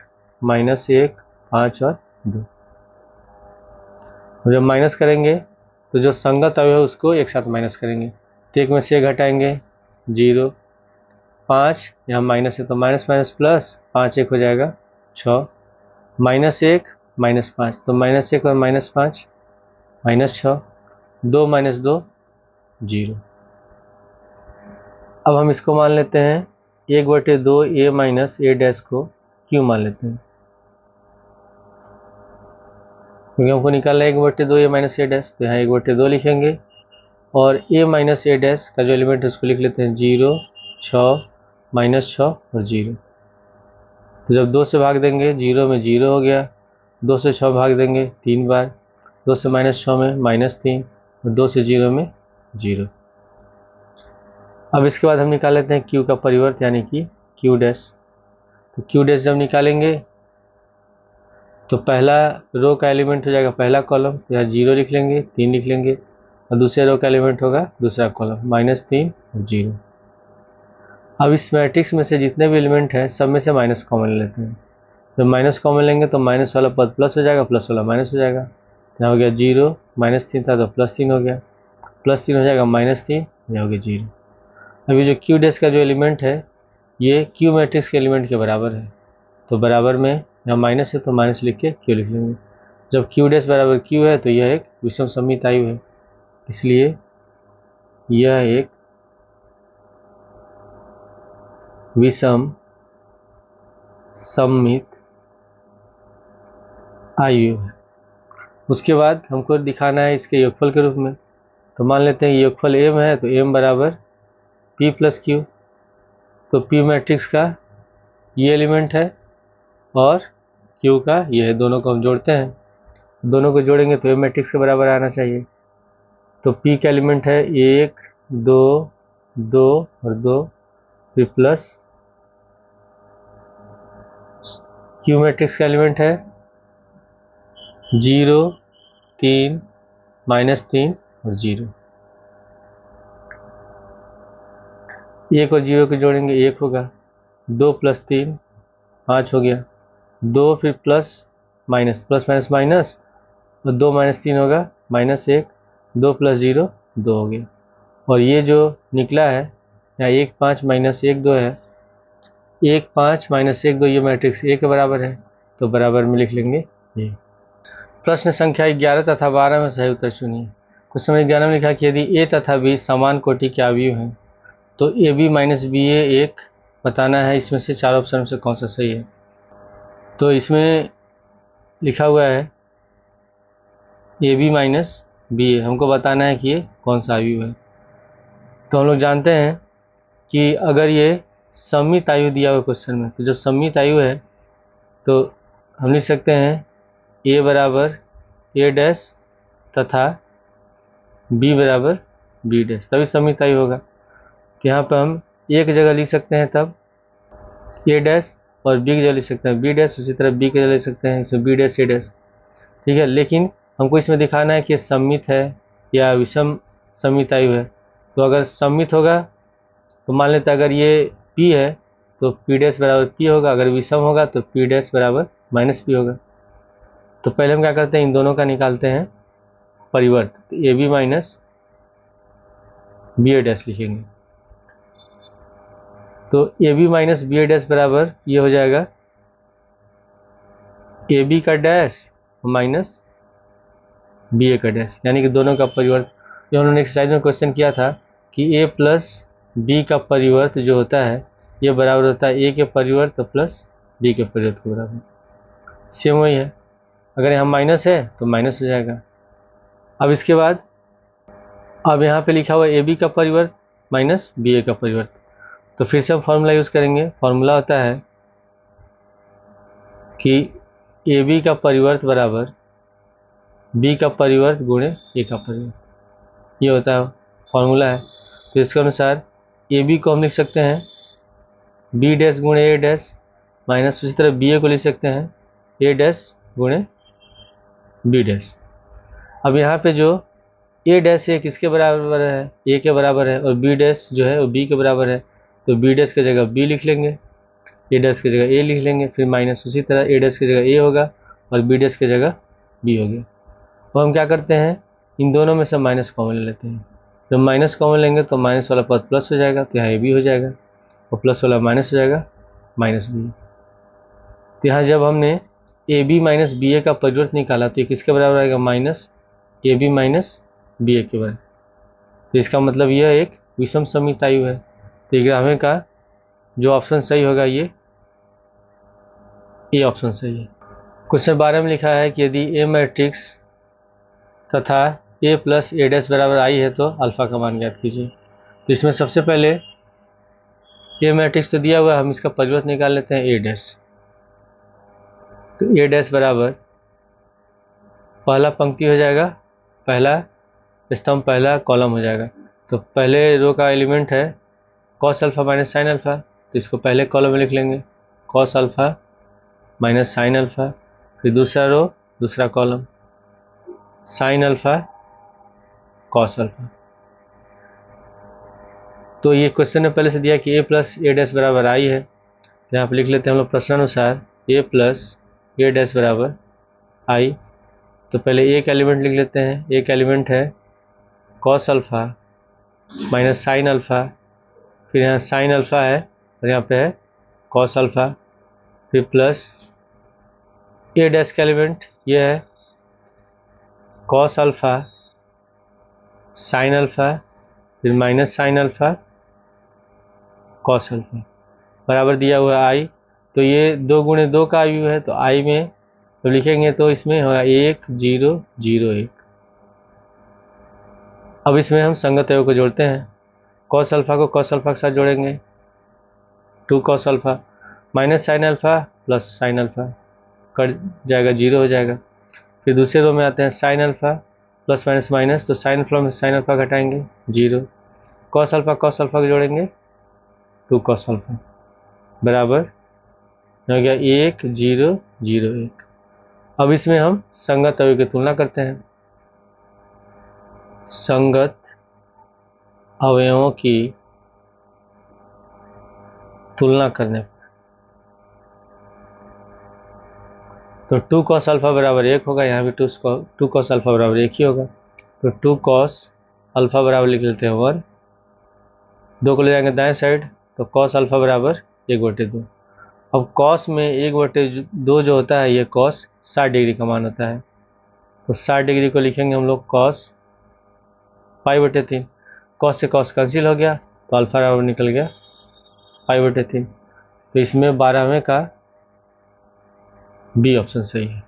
-1 5 और 2। जब माइनस करेंगे तो जो संगत अवयव है उसको एक साथ माइनस करेंगे, तो 1 में से घटाएंगे 0, 5 यहाँ माइनस है तो माइनस माइनस प्लस, 5 1 हो जाएगा 6, -1 -5, तो -1 और -5 -6, 2 - 2 0। अब हम इसको मान लेते हैं 1/2 A - A' को Q मान लेते हैं। क्योंकि हमको निकालना है 1/2 ए माइनस ए डैश, तो यहाँ 1/2 लिखेंगे और ए माइनस ए डैश का जो एलिमेंट है उसको लिख लेते हैं 0, 6, -6 और 0। तो जब 2 से भाग देंगे 0 में 0 हो गया, 2 से 6 भाग देंगे 3 बार, 2 से -6 में -3 और 2 से 0 में 0। अब इसके बाद हम निकाल लेते हैं क्यू का परिवर्त यानी कि क्यू डैश। तो क्यू डैश जब निकालेंगे तो पहला रो का एलिमेंट हो जाएगा पहला कॉलम, तो यहाँ 0 लिख लेंगे, 3 लिख लेंगे और दूसरे रो का एलिमेंट होगा दूसरा कॉलम -3 और 0। अब इस मैट्रिक्स में से जितने भी एलिमेंट हैं सब में से माइनस कॉमन लेते हैं। जब माइनस कॉमन लेंगे तो माइनस वाला पद प्लस हो जाएगा, प्लस वाला माइनस हो जाएगा। यहाँ हो गया 0, -3 था तो +3 हो गया, +3 हो जाएगा -3, यहाँ हो गया 0। अभी जो क्यू डैश का जो एलिमेंट है ये क्यू मैट्रिक्स के एलिमेंट के बराबर है, तो बराबर में यहाँ माइनस है तो माइनस लिख के क्यू लिख लेंगे। जब क्यू डैश बराबर क्यू है तो यह एक विषम सममित आयु है, इसलिए यह एक विषम सममित आयु है। उसके बाद हमको दिखाना है इसके योगफल के रूप में, तो मान लेते हैं योगफल m है तो m बराबर p प्लस q। तो p मैट्रिक्स का ये एलिमेंट है और q का ये है, दोनों को हम जोड़ते हैं, दोनों को जोड़ेंगे तो m मैट्रिक्स के बराबर आना चाहिए। तो p का एलिमेंट है 1, 2, 2 और 2, फिर प्लस q मैट्रिक्स का एलिमेंट है 0, 3, -3 और 0। 1 और 0 को जोड़ेंगे 1 होगा, 2 + 3 5 हो गया, 2 फिर प्लस माइनस माइनस और 2 - 3 होगा -1, 2 + 0 2 हो गया। और ये जो निकला है यहाँ 1, 5 -1, 2 है, 1, 5 -1, 2 ये मैट्रिक्स ए के बराबर है, तो बराबर में लिख लेंगे ये। प्रश्न संख्या 11 तथा 12 में सही उत्तर चुनिए। क्वेश्चन नंबर 11 में लिखा कि यदि ए तथा बी समान कोटि के अवयव हैं तो ए बी माइनस बी ए एक बताना है, इसमें से 4 ऑप्शन में से कौन सा सही है। तो इसमें लिखा हुआ है ए बी माइनस बी ए, हमको बताना है कि ये कौन सा अवयव है। तो हम लोग जानते हैं कि अगर ये सममित आयु दिया हुआ क्वेश्चन में, तो जब सममित आयु है तो हम लिख सकते हैं ए बराबर ए डैश तथा बी बराबर बी डैश, तभी सममित आयु होगा। तो यहाँ पर हम एक जगह लिख सकते हैं तब ए डैश और बी की जगह लिख सकते हैं बी डैश, उसी तरह बी की जगह लिख सकते हैं इसमें बी डैश ए डैश, ठीक है। लेकिन हमको इसमें दिखाना है कि सममित है या विषम सममित आयु है। तो अगर सममित होगा तो मान लेते हैं अगर ये p है तो p डैश बराबर p होगा, अगर विषम होगा तो p डैश बराबर -p होगा। तो पहले हम क्या करते हैं इन दोनों का निकालते हैं परिवर्त, तो A B minus B A dash लिखेंगे। तो A B minus B A dash बराबर ये हो जाएगा ए बी का डैश माइनस बी ए का डैश, यानी कि दोनों का परिवर्त। जो उन्होंने एक्सरसाइज में क्वेश्चन किया था कि ए प्लस बी का परिवर्त जो होता है ये बराबर होता है ए के परिवर्त प्लस बी के परिवर्त के बराबर, सेम वही है। अगर यहाँ माइनस है तो माइनस हो जाएगा। अब इसके बाद अब यहाँ पे लिखा हुआ है ए बी का परिवर्त माइनस बी ए का परिवर्त, तो फिर से हम फॉर्मूला यूज़ करेंगे। फॉर्मूला होता है कि ए बी का परिवर्त बराबर बी का परिवर्त गुणे ए का परिवर्त, ये होता है फॉर्मूला है। तो इसके अनुसार ए बी को हम लिख सकते हैं बी डैश गुणे ए डैश माइनस, उसी तरह बी ए को लिख सकते हैं ए डैश गुणे बी डैश। अब यहाँ पे जो ए डैश है किसके बराबर है, ए के बराबर है, और बी डैश जो है वो बी के बराबर है, तो बी डैश की जगह बी लिख लेंगे, ए डैश की जगह ए लिख लेंगे, फिर माइनस उसी तरह ए डैश की जगह ए होगा और बी डैश की जगह बी हो गया। तो हम क्या करते हैं इन दोनों में से माइनस कॉमन ले लेते हैं। जब माइनस कॉमन लेंगे तो माइनस वाला पद प्लस हो जाएगा, तो यहाँ ए बी हो जाएगा और प्लस वाला माइनस हो जाएगा माइनस बी। तो यहाँ जब हमने A B minus B A का परिवर्त निकाला तो ये किसके बराबर आएगा, minus A B minus B A के बराबर। तो इसका मतलब यह एक विषम सममित आयु है। तो ग्रामे का जो ऑप्शन सही होगा ये ए ऑप्शन सही है। क्वेश्चन 12 में लिखा है कि यदि ए मैट्रिक्स तथा ए प्लस ए डैश बराबर आई है तो अल्फा का मान ज्ञात कीजिए। तो इसमें सबसे पहले ए मैट्रिक्स तो दिया हुआ है, हम इसका परिवर्त निकाल लेते हैं ए डैश। तो ए डैश बराबर पहला पंक्ति हो जाएगा, पहला स्तंभ, पहला कॉलम हो जाएगा। तो पहले रो का एलिमेंट है cos alpha minus sine alpha, तो इसको पहले कॉलम में लिख लेंगे cos alpha minus sine alpha. फिर दूसरा रो दूसरा column sine alpha cos alpha. तो ये क्वेश्चन ने पहले से दिया कि ए प्लस ए डैश बराबर आई है, तो यहाँ पर लिख लेते हैं हम लोग प्रश्नानुसार ए प्लस ए डैश बराबर आई। तो पहले एक एलिमेंट लिख लेते हैं, एक एलिमेंट है cos alpha minus sine alpha, फिर यहाँ साइन अल्फा है और यहाँ पे है कॉस अल्फा, फिर प्लस ए डैश का एलिमेंट ये है कॉस अल्फा साइन अल्फा, फिर minus sine alpha cos alpha बराबर दिया हुआ है आई। तो ये 2 गुणे 2 का आई है, तो आई में तो लिखेंगे तो इसमें होगा 1 0 0 1। अब इसमें हम संगत अवयव को जोड़ते हैं, कॉस अल्फा को कॉस अल्फा के साथ जोड़ेंगे 2 cos alpha minus sine alpha plus sine alpha cut जाएगा 0 हो जाएगा। फिर दूसरे रो में आते हैं sine alpha plus minus minus, तो साइन अल्फा में साइन अल्फा घटाएंगे 0, कॉस अल्फा को जोड़ेंगे 2 कॉस अल्फा बराबर हो गया 1 0 0 1। अब इसमें हम संगत अवयव की तुलना करते हैं। संगत अवयवों की तुलना करने पर तो 2 कॉस अल्फा बराबर 1 होगा, यहाँ भी 2 कॉस अल्फा बराबर 1 ही होगा। तो 2 कॉस अल्फा बराबर लिख लेते हैं 1, 2 को ले जाएंगे दाएं साइड, तो कॉस अल्फा बराबर 1/2। अब कॉस में 1/2 जो होता है ये कॉस 60 डिग्री का मान होता है, तो 60 डिग्री को लिखेंगे हम लोग कॉस पाई/3। कॉस से कॉस कैंसिल हो गया तो अल्फा बराबर निकल गया पाई/3। तो इसमें 12वें का बी ऑप्शन सही है।